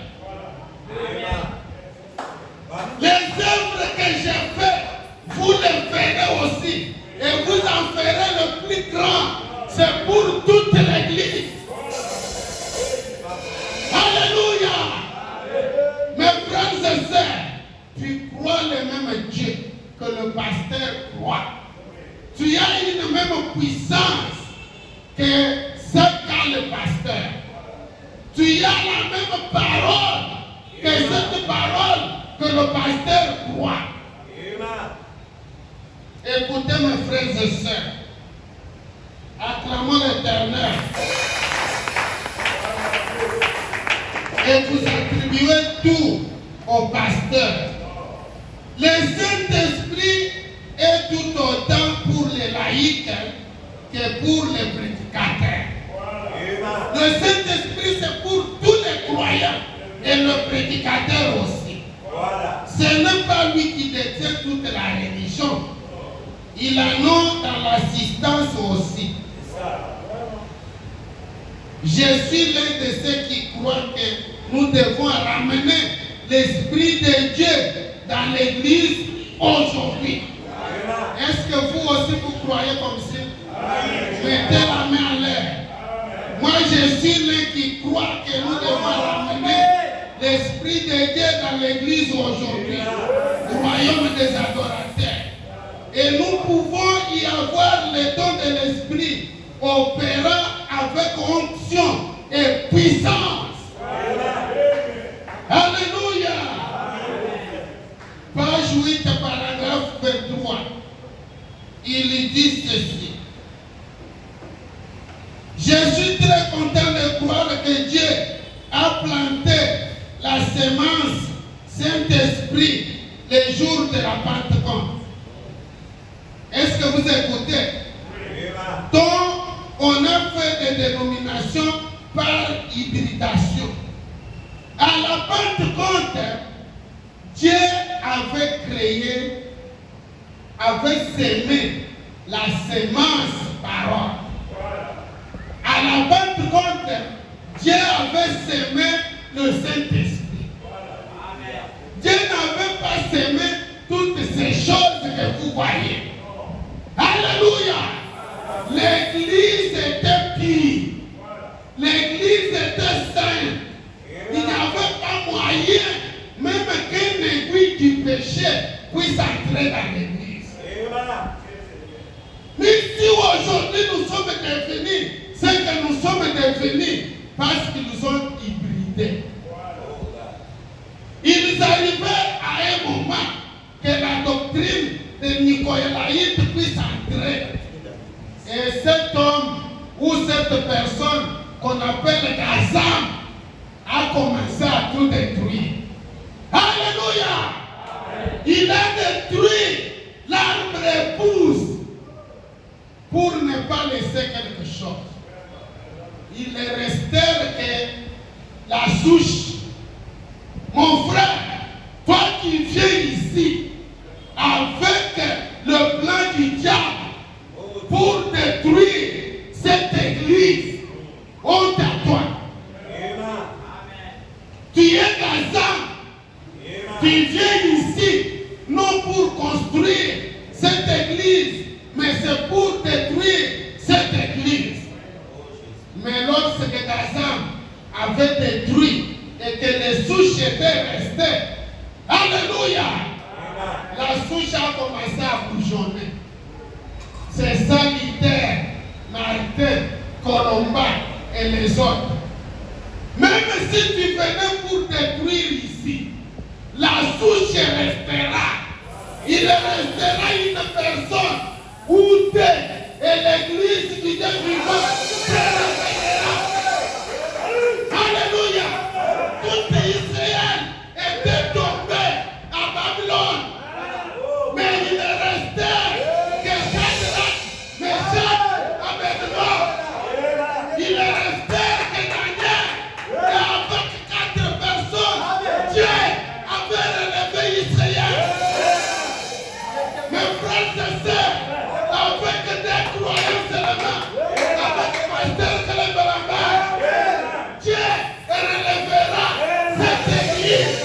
Les œuvres que j'ai faites, vous les ferez aussi. Et vous en ferez le plus grand. C'est pour toute l'église. Alléluia. Mes frères et sœurs, tu crois le même Dieu que le pasteur croit. Tu as une même puissance que ce qu'a le pasteur. Tu as la même parole que cette parole que le pasteur croit. Écoutez mes frères et sœurs, acclamons l'Éternel. Et vous attribuez tout au pasteur. Le Saint-Esprit est tout autant pour les laïcs que pour les prédicateurs. Le Saint-Esprit, c'est pour tous les croyants et le prédicateur aussi. Ce n'est pas lui qui détient toute la religion. Il en a dans l'assistance aussi. Je suis l'un de ceux qui croient que nous devons ramener l'Esprit de Dieu dans l'Église aujourd'hui. Est-ce que vous aussi vous croyez comme ça? Mettez la main en l'air. Moi je suis l'un qui croit que nous devons ramener l'Esprit de Dieu dans l'Église aujourd'hui. Royaume des adorateurs. Et nous pouvons y avoir le don de l'Esprit opérant avec onction et puissance. Alléluia. Page 8, paragraphe 23. Il dit ceci. Je suis très content de croire que Dieu a planté la semence Saint-Esprit les jours de la Pentecôte. Est-ce que vous écoutez? Donc, on a fait des dénominations par hybridation. À la Pentecôte, Dieu avait créé, avait sémé la semence parole. À la Pentecôte, Dieu avait sémé le Saint-Esprit. Dieu n'avait pas sémé toutes ces choses que vous voyez. Alléluia. L'église était pure. L'église était sainte. Il n'y avait pas moyen, même qu'un aiguille du péché puisse entrer dans l'église. Mais si aujourd'hui nous sommes devenus, c'est que nous sommes devenus parce qu'ils nous ont hybridés. Ils arrivaient à un moment que la doctrine de nicolaïte puisse entrer. Et cet homme ou cette cette personne qu'on appelle Gazam a commencé à tout détruire. Alléluia! Il a détruit l'arbre épouse pour ne pas laisser quelque chose. Il est resté que la souche. Mon frère, toi qui viens ici avec le plan du diable pour détruire cette église, honte à toi. Tu es Gazam. Tu viens ici non pour construire cette église, mais c'est pour détruire cette église. Mais lorsque Gazam avait détruit et que les souches étaient restées, alléluia, la souche a commencé à bourgeonner. C'est Salitaire, Martin, Colomba et les autres. Même si tu venais pour détruire ici, la souche restera. Il restera une personne où tu es et l'église qui Dieu vivant se réveillera. Alléluia. Tout Israël était tombé à Babylone. Mais il est resté que Shadrach, Meshach, Abednego. Il est resté que Daniel. Et avec 4 personnes, Dieu avait relevé Israël. Mes frères et sœurs, avec des croyants seulement, avec Pasteur Caleb Lambert, Dieu relèvera cette église.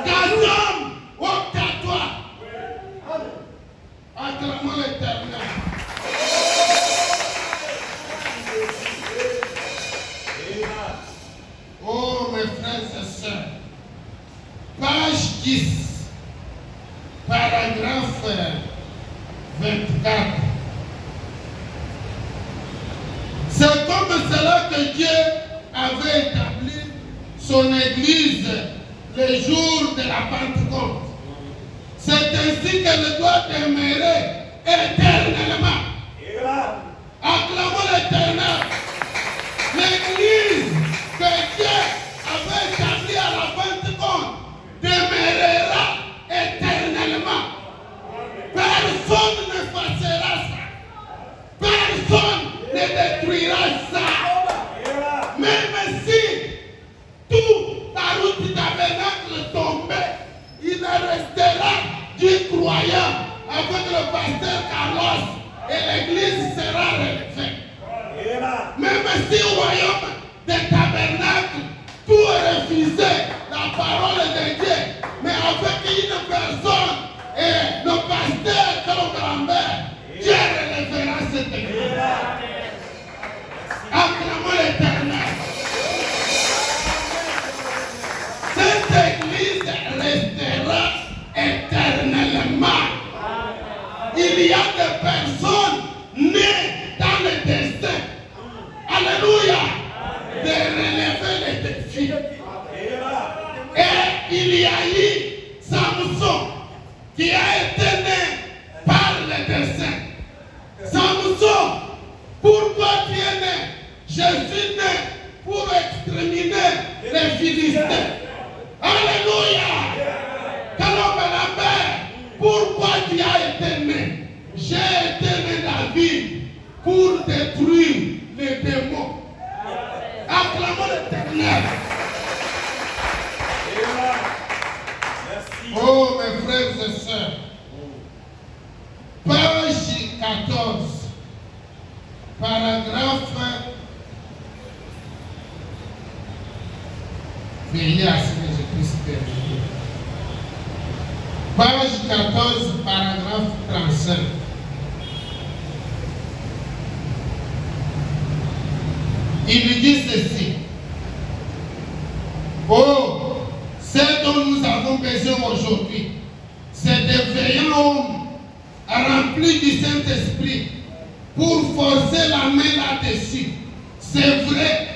Gazam, honte à toi. Acclamons l'Éternel. Oh mes frères et sœurs, page 10, paragraphe 24. C'est comme cela que Dieu avait établi son église le jour de la Pentecôte. C'est ainsi qu'elle doit demeurer éternellement. Acclamons l'Éternel. L'église que Dieu avait établie à la Pentecôte demeurera éternellement. Personne ne fassera ça. Personne ne détruira ça. Même si tout la route du tabernacle tombait, il restera du croyant avec le pasteur Carlos et l'église sera relevée. Même si au royaume des tabernacles, tout est refusé, la parole de Dieu, mais avec une personne et le pasteur comme grand-père, Dieu relèvera cette église. Acclamons l'Éternel. Cette église restera éternellement. Il y a des personnes nées dans le destin. Alléluia. De relever les défis. Et il y a eu Samson qui a été né par le destin. Samson, pourquoi tu es né? Je suis né pour exterminer les Philistins. Alléluia. Pourquoi tu as été né? J'ai été né David pour détruire les démons. Acclamons l'Éternel. Oh mes frères et sœurs, page 14, paragraphe. Veillez à ce que je puisse terminer. Page 14, paragraphe 35. Il dit ceci. Oh, ce dont nous avons besoin aujourd'hui, c'est de veillants hommes remplis du Saint-Esprit pour forcer la main là-dessus. C'est vrai,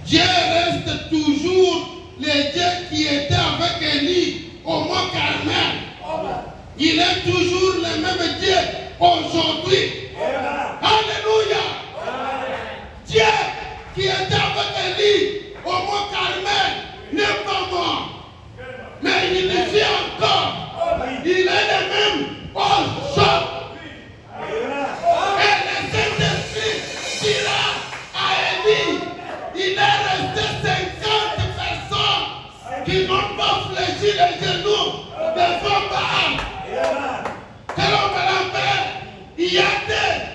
Dieu reste toujours le Dieu qui était avec Élie au mont Carmel. Il est toujours le même Dieu aujourd'hui. Alléluia. il y a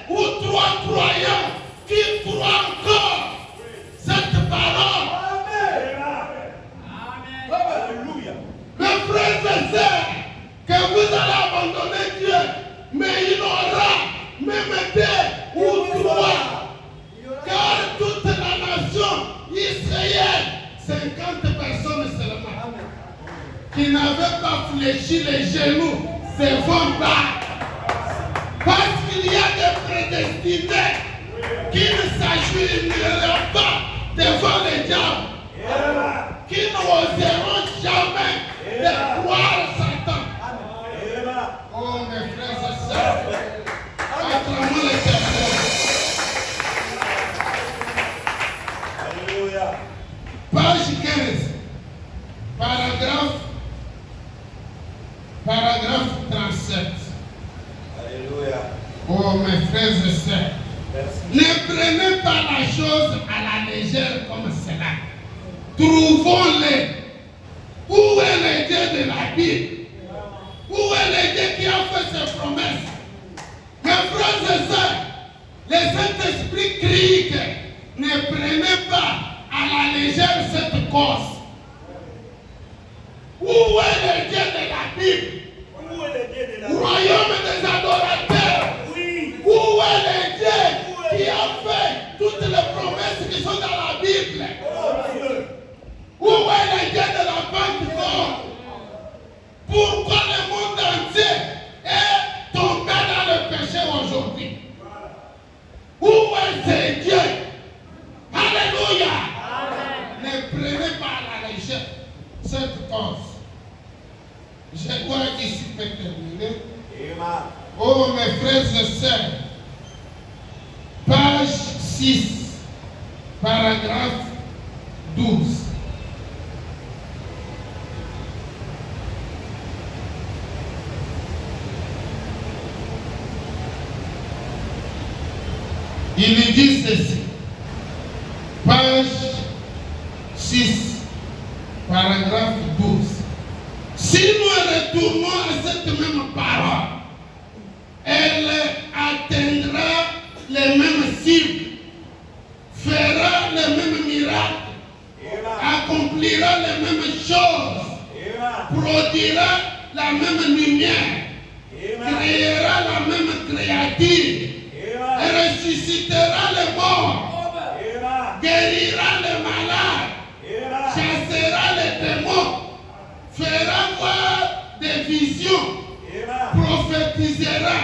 2 ou 3 croyants qui croient encore cette parole. Alléluia. Mes frères et sœurs, que vous allez abandonner Dieu, mais il y aura même 2 ou 3. Car toute la nation israélienne, 50 personnes seulement, qui n'avaient pas fléchi les genoux devant Baal. Parce qu'il y a des prédestinés qui ne s'agenouilleront pas devant les diables, qui n'oseront jamais de croire Satan. Oh mes frères et sœurs, acclamons l'Éternel. Alléluia. Page 15, paragraphe 37. Alléluia. Oh mes frères et sœurs, Merci. ne prenez pas la chose à la légère comme cela. Trouvons-les. Où est le Dieu de la Bible? Où est le Dieu qui a fait ses promesses? Mes frères et sœurs, le Saint-Esprit crie que ne prenez pas à la légère cette cause. Où est le Dieu de la Bible? Où est le Dieu de la Royaume des adorateurs. Oui. Où est le Dieu qui a fait toutes les promesses qui sont dans la Bible? Oh Dieu. Où est le Dieu de la Pentecôte? Pourquoi le monde entier est tombé dans le péché aujourd'hui? Où est ce Dieu? Alléluia! Ne prenez pas à la légère cette cause. Je dois ici terminer. Amen. Oh mes frères et sœurs, page 6, paragraphe 12. Il dit ceci, page 6, paragraphe 12. Si nous retournons à cette même parole, elle atteindra les mêmes cibles, fera les mêmes miracles, accomplira les mêmes choses, produira la même lumière, créera la même créature, ressuscitera les morts, guérira les malades, chassera les démons, fera voir des visions, prophétisera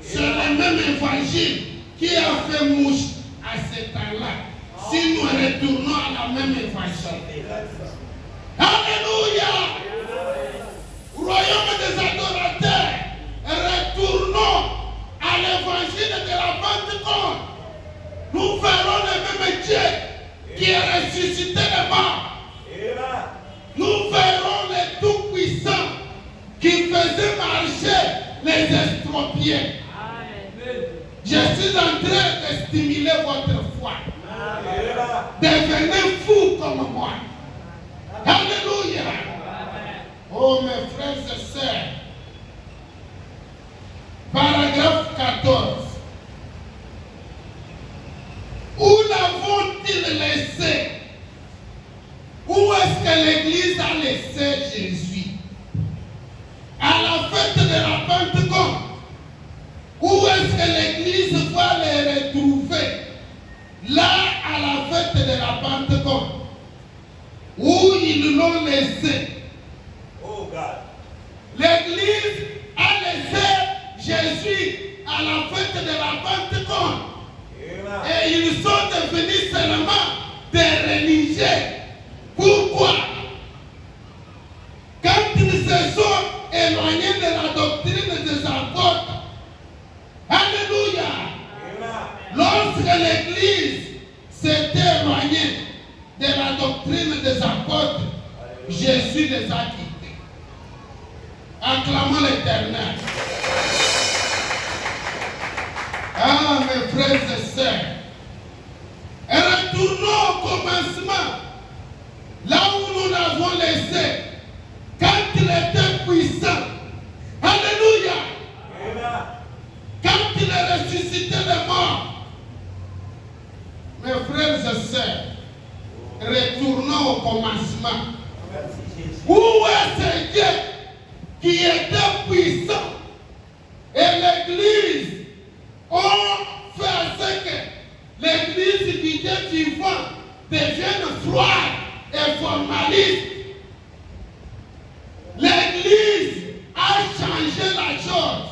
sur le même évangile qui a fait mouche à ce temps-là. Si nous retournons à la même évangile. Alléluia! Royaume des adorateurs, retournons à l'évangile de la Pentecôte. Nous verrons le même Dieu qui a ressuscité les morts. Nous verrons le Tout-Puissant qui faisait marcher les estropiés. Je suis en train de stimuler votre foi. Devenez fous comme moi. Alléluia. Oh mes frères et sœurs. Paragraphe 14. Où l'avons-ils laissé? Où est-ce que l'Église a laissé Jésus? À la fête de la Pentecôte. Où est-ce que l'Église va les retrouver? Là, à la fête de la Pentecôte. Où ils l'ont laissé. Oh God. L'Église a laissé Jésus à la fête de la Pentecôte. Et ils sont devenus seulement des religieux. Pourquoi? Quand ils se sont éloignés de la doctrine des apôtres, alléluia, lorsque l'Église s'était éloignée de la doctrine des apôtres, Jésus les a quittés. Acclamons l'Éternel. Ah, mes frères et sœurs, et retournons au commencement, là où nous l'avons laissé, quand il était puissant. Alléluia. Quand il est ressusciter les morts. Mes frères et sœurs, retournons au commencement. Où est ce Dieu qui était puissant? Et l'Église a fait ce que l'Église du Dieu vivant devienne froide et formaliste. L'Église a changé la chose.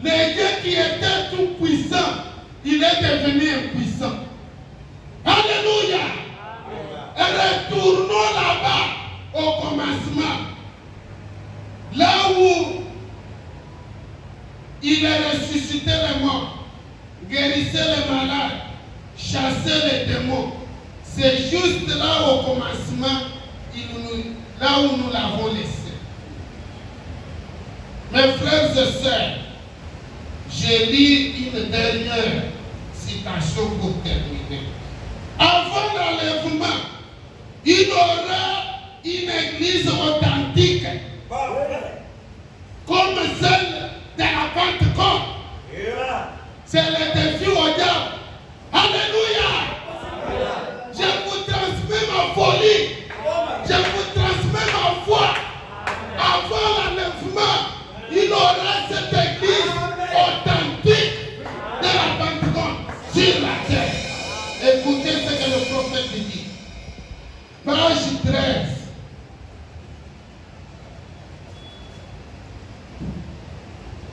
Le Dieu qui était tout puissant, il est devenu impuissant. Alléluia. Et retournons là-bas au commencement. Là où il a ressuscité les morts, guérissait les malades, chassait les démons. C'est juste là au commencement, là où nous l'avons laissé. Mes frères et sœurs, j'ai lu une dernière citation pour terminer. Avant l'enlèvement, il y aura une église authentique comme celle de la Pentecôte. C'est le défi au diable. Alléluia. Je vous transmets ma folie. Je vous transmets ma foi. Avant l'enlèvement, il y aura cette église authentique de la Pentecôte sur la terre. Écoutez ce que le prophète dit. Page 13.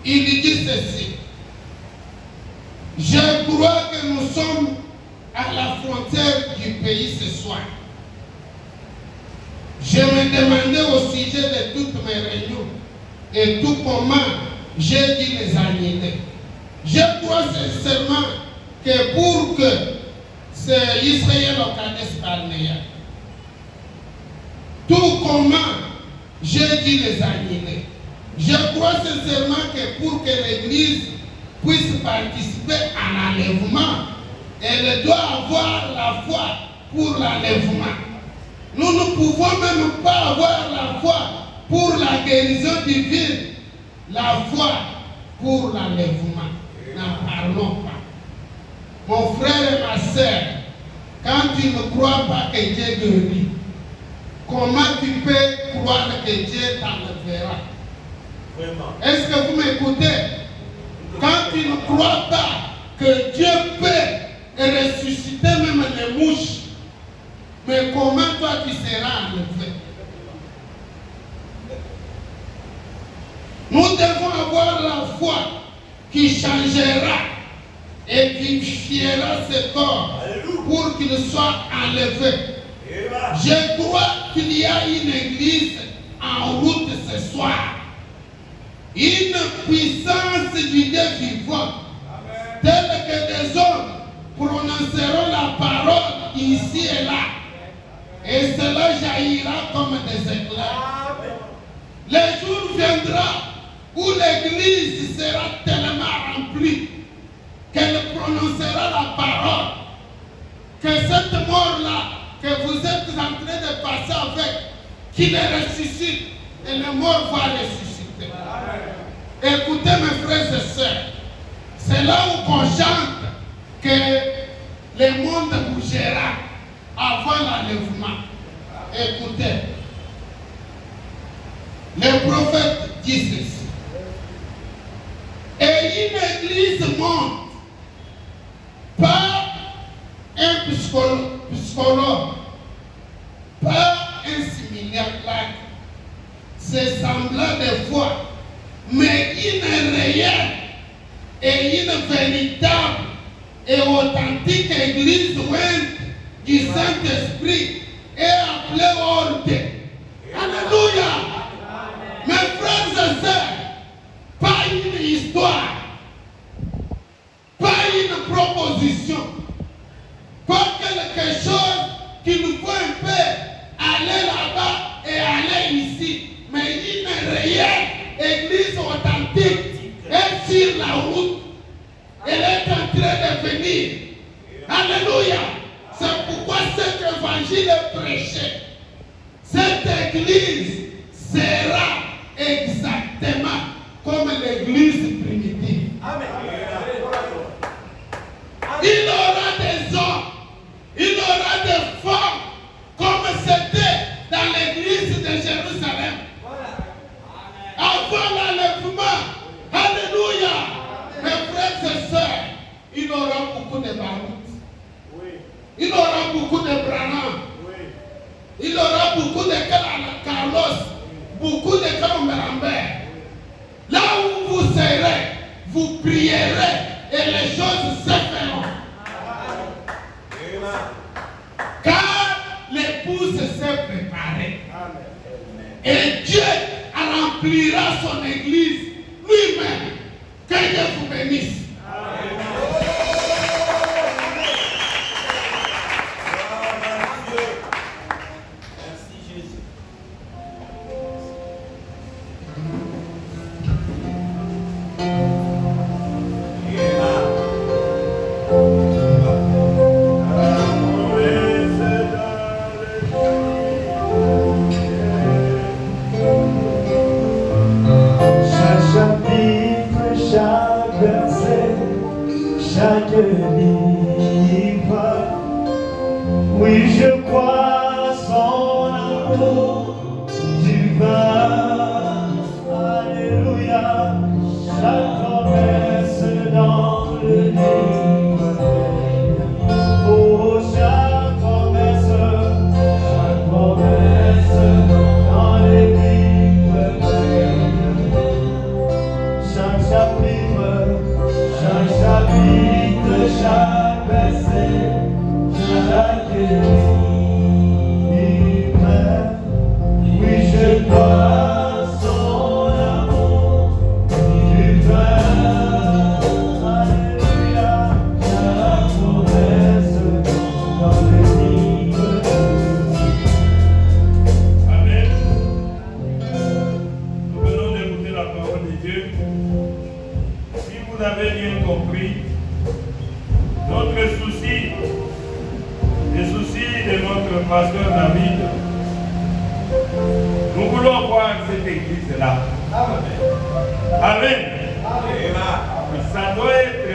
Il dit ceci. Je crois que nous sommes à la frontière du pays ce soir. Je me demandais au sujet de toutes mes réunions et tout comment j'ai dû les annuler. Je crois sincèrement que pour que c'est Israël au Kadesh Barnea, tout comment j'ai dû les annuler. Je crois sincèrement que pour que l'Église puisse participer à l'enlèvement, elle doit avoir la foi pour l'enlèvement. Nous ne pouvons même pas avoir la foi pour la guérison divine, la foi pour l'enlèvement. N'en parlons pas. Mon frère et ma sœur, quand tu ne crois pas que Dieu guérit, comment tu peux croire que Dieu t'enlèvera? Est-ce que vous m'écoutez? Quand tu ne crois pas que Dieu peut ressusciter même les mouches, mais comment toi tu seras enlevé? Nous devons avoir la foi qui changera et qui fiera ce corps pour qu'il soit enlevé. Je crois qu'il y a une église en route ce soir. Une puissance du Dieu vivant, telle que des hommes prononceront la parole ici et là, et cela jaillira comme des éclairs. Le jour viendra où l'église sera tellement remplie qu'elle prononcera la parole, que cette mort-là que vous êtes en train de passer avec, qu'il ressuscite, et le mort va ressusciter. Écoutez mes frères et sœurs, c'est là où on chante que le monde bougera avant l'enlèvement. Écoutez, le prophète dit ceci. Et une église monte, pas un psychologue, pas un simulacre, c'est semblant de foi, mais une réelle et une véritable et authentique église du Saint-Esprit est appelée hors d'eux. Alléluia. Mes frères et sœurs, pas une histoire, pas une proposition, pas quelque chose qui nous faut un peu aller là-bas et aller ici, mais une réelle église authentique est sur la route. Elle est en train de venir. Alléluia. C'est pourquoi cet évangile est prêché. Cette église sera exactement comme l'église primitive. Amen. il aura beaucoup de baroutes. Oui. Il aura beaucoup de branhams. Oui. Il aura beaucoup de Carlos, beaucoup de Camembert. Là où vous serez, vous prierez et les choses se feront. Amen. Car l'épouse s'est préparée. Amen. Et Dieu remplira son église lui-même. Que Dieu vous bénisse. Merci Jésus. Chaque chapitre, chaque verset, chaque livre, oui, je crois son amour divin. Alléluia, chaque promesse dans le livre. Oh, chaque promesse dans les livres. Chaque chapitre, chaque verset, chaque livre, oui, je crois son amour divin. Alléluia, chaque promesse dans les livres. Amen. Nous venons d'écouter la parole de Dieu. Si vous avez bien compris, notre souci, le souci de notre pasteur David, nous voulons voir cette église-là. Amen. Amen. Amen. Ça doit être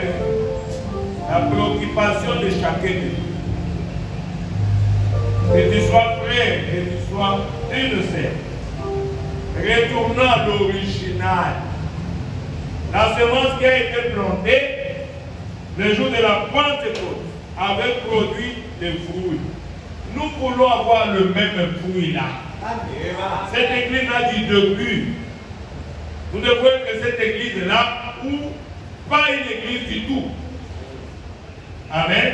la préoccupation de chacun de nous. Que tu sois frère, que tu sois une sœur. Retournons à l'original. La semence qui a été plantée le jour de la Pentecôte avait produit des fruits. Nous voulons avoir le même fruit là. Amen. Cette église a dit depuis. Nous devons être cette église là ou pas une église du tout. Amen.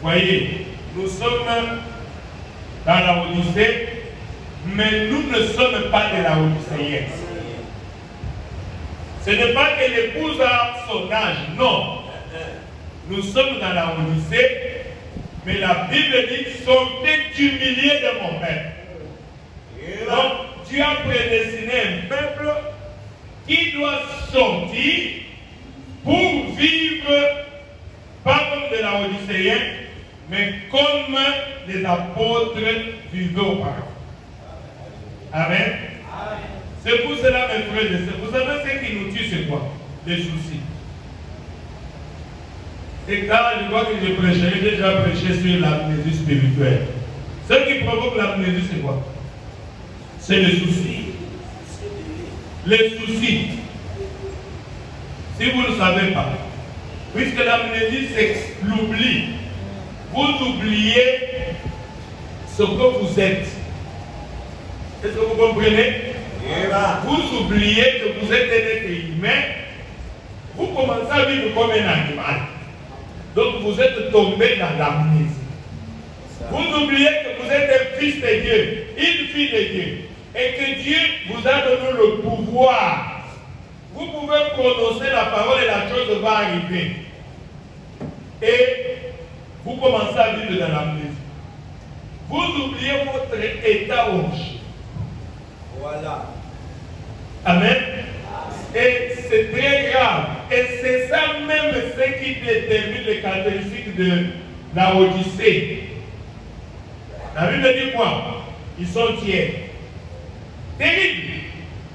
Voyez, nous sommes dans la Odyssée, mais nous ne sommes pas de la Odyssée. Ce n'est pas que l'épouse a son âge, non. Nous sommes dans la Odyssée, mais la Bible dit sortez du milieu de mon peuple. Donc, Dieu a prédestiné un peuple qui doit sortir pour vivre, pas comme de la Odyssée, mais comme les apôtres vivaient auparavant. Amen. C'est pour cela, mes frères et sœurs, vous savez ce qui nous tue, c'est quoi? Les soucis. Et quand je vois que je prêcherai, j'ai déjà prêché sur l'amnésie spirituelle. Ce qui provoque l'amnésie, c'est quoi? C'est les soucis. Les soucis. Si vous ne savez pas, puisque l'amnésie, c'est l'oubli. Vous oubliez ce que vous êtes. Est-ce que vous comprenez? Vous oubliez que vous êtes un être humain. Vous commencez à vivre comme un animal. Donc vous êtes tombé dans l'amnésie. Vous oubliez que vous êtes un fils de Dieu, une fille de Dieu. Et que Dieu vous a donné le pouvoir. Vous pouvez prononcer la parole et la chose va arriver. Et vous commencez à vivre dans l'amnésie. Vous oubliez votre état originaire. Voilà. Amen. Et c'est très grave. Et c'est ça même ce qui détermine les caractéristiques de la Odyssée. La Bible dit quoi? Ils sont tiers. Terrible.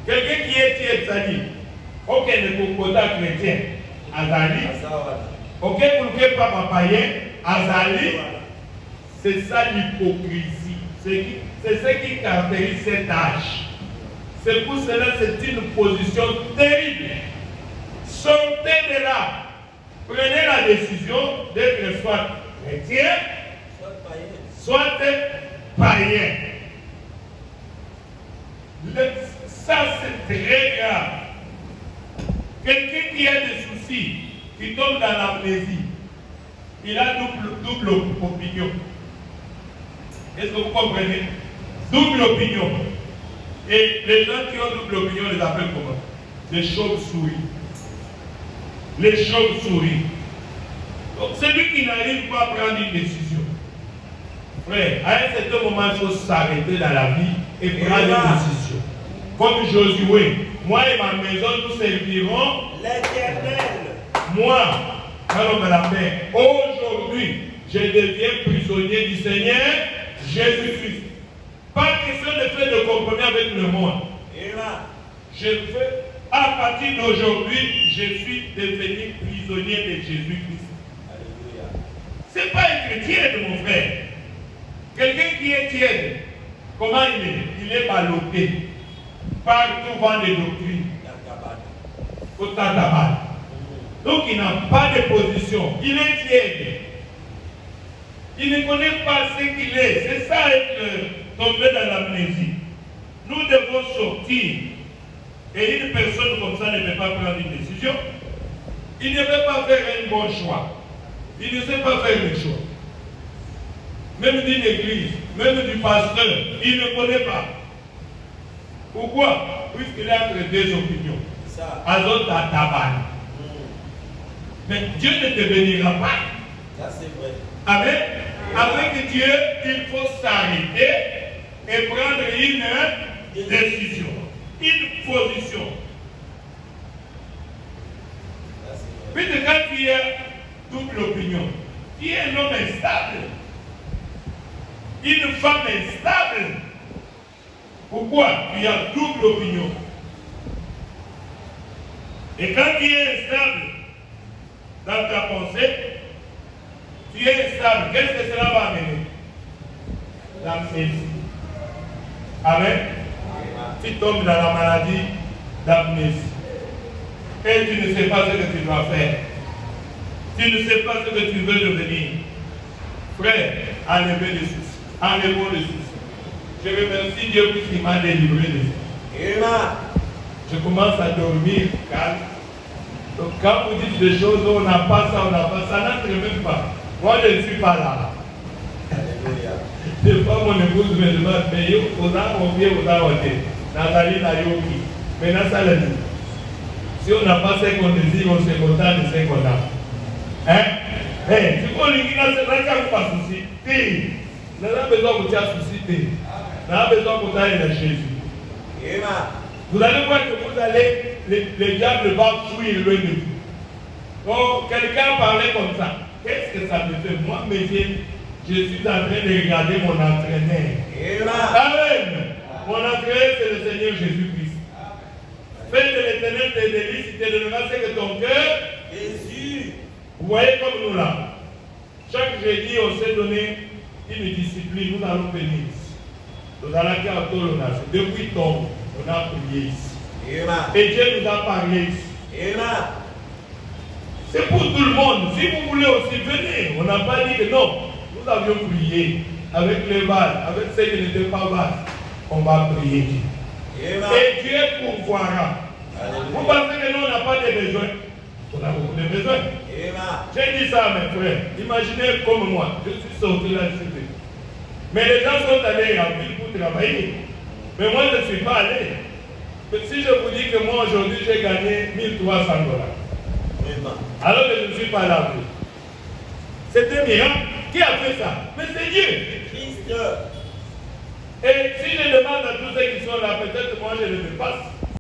Quelqu'un qui est tiers, ça dit, ok, ne peut pas chrétien. Azali. Ok, pour que pas païen. Azali. C'est ça l'hypocrisie. C'est ce qui caractérise cet âge. C'est pour cela que c'est une position terrible. Sortez de là. prenez la décision d'être soit chrétien, soit païen. Ça, c'est très grave. Quelqu'un qui a des soucis, qui tombe dans l'amnésie, il a double opinion. Est-ce que vous comprenez? Double opinion. Et les gens qui ont double opinion, les appellent comment? Les chauves-souris. Les chauves-souris. Donc celui qui n'arrive pas à prendre une décision, frère, à un certain moment, il faut s'arrêter dans la vie et prendre une décision. Comme Josué, moi et ma maison, nous servirons l'Éternel. Moi, alors ma mère, aujourd'hui, je deviens prisonnier du Seigneur Jésus-Christ. Pas question de faire de compromis avec le monde. Je fais, à partir d'aujourd'hui, je suis devenu prisonnier de Jésus-Christ. Ce n'est pas être tiède, mon frère. Quelqu'un qui est tiède, comment il est? Il est ballotté. Partout vend des doctrines. Au tabac. Donc il n'a pas de position. Il est tiède. Il ne connaît pas ce qu'il est. C'est ça être tombé dans l'amnésie. Nous devons sortir. Et une personne comme ça ne peut pas prendre une décision. Il ne peut pas faire un bon choix. Il ne sait pas faire le choix. Même d'une église, même du pasteur, il ne connaît pas. Pourquoi? Puisqu'il a entre deux opinions. Azot à tabac. Mais Dieu ne te bénira pas. Ça, c'est vrai. Amen. Avec Dieu, il faut s'arrêter et prendre une décision, une position. Puisque quand tu as double opinion, tu es un homme instable, une femme instable. Pourquoi? Tu as double opinion. Et quand tu es instable dans ta pensée, tu es instable. Qu'est-ce que cela va amener? L'amnésie. Amen. Tu tombes dans la maladie d'amnésie. Et tu ne sais pas ce que tu dois faire. Tu ne sais pas ce que tu veux devenir. Frère, enlevez les soucis. Enlevons les soucis. Je remercie Dieu puisqu'il m'a délivré de ça. Je commence à dormir calme. Donc quand vous dites des choses, on n'a pas ça, on n'a pas ça, n'entre même pas. Moi je ne suis pas là. Des fois mon épouse me demande, mais on a combien, on a ôté. Nathalie n'a yoki. Maintenant ça le dit. Si on n'a pas ce qu'on désire, on se contente de ce qu'on a. Hein? Hey, si on dit que c'est là qu'on pas souci, on a besoin de faire souci. On a besoin de faire Jésus. Vous allez voir que vous allez, le diable va fuir loin de vous. Donc, quelqu'un parlait comme ça. Qu'est-ce que ça me fait? Moi, mais je suis en train de regarder mon entraîneur. Amen. Mon entraîneur, c'est le Seigneur Jésus-Christ. Fais de l'Éternel tes délices, il te donnera ce que ton cœur. Jésus. Vous voyez comme nous là. Chaque jeudi, on s'est donné une discipline. Nous allons venir ici. Nous allons faire tout le nation. Depuis ton, on a prié ici. Et Dieu nous a parlé ici. C'est pour tout le monde. Si vous voulez aussi, venez. On n'a pas dit que non. Nous avions prié avec les balles, avec ceux qui n'étaient pas balles. On va prier. Et Dieu pourvoira. Vous pensez que nous, on n'a pas de besoins? On a beaucoup de besoins. J'ai dit ça à mes frères. Imaginez comme moi. Je suis sorti là, je suis venu. Mais les gens sont allés en ville pour travailler. Mais moi, je ne suis pas allé. Mais si je vous dis que moi, aujourd'hui, j'ai gagné $1300. Alors que je ne suis pas là. C'est un miracle. Qui a fait ça? Mais c'est Dieu. Christ. Et si je demande à tous ceux qui sont là, peut-être moi, je le dépasse.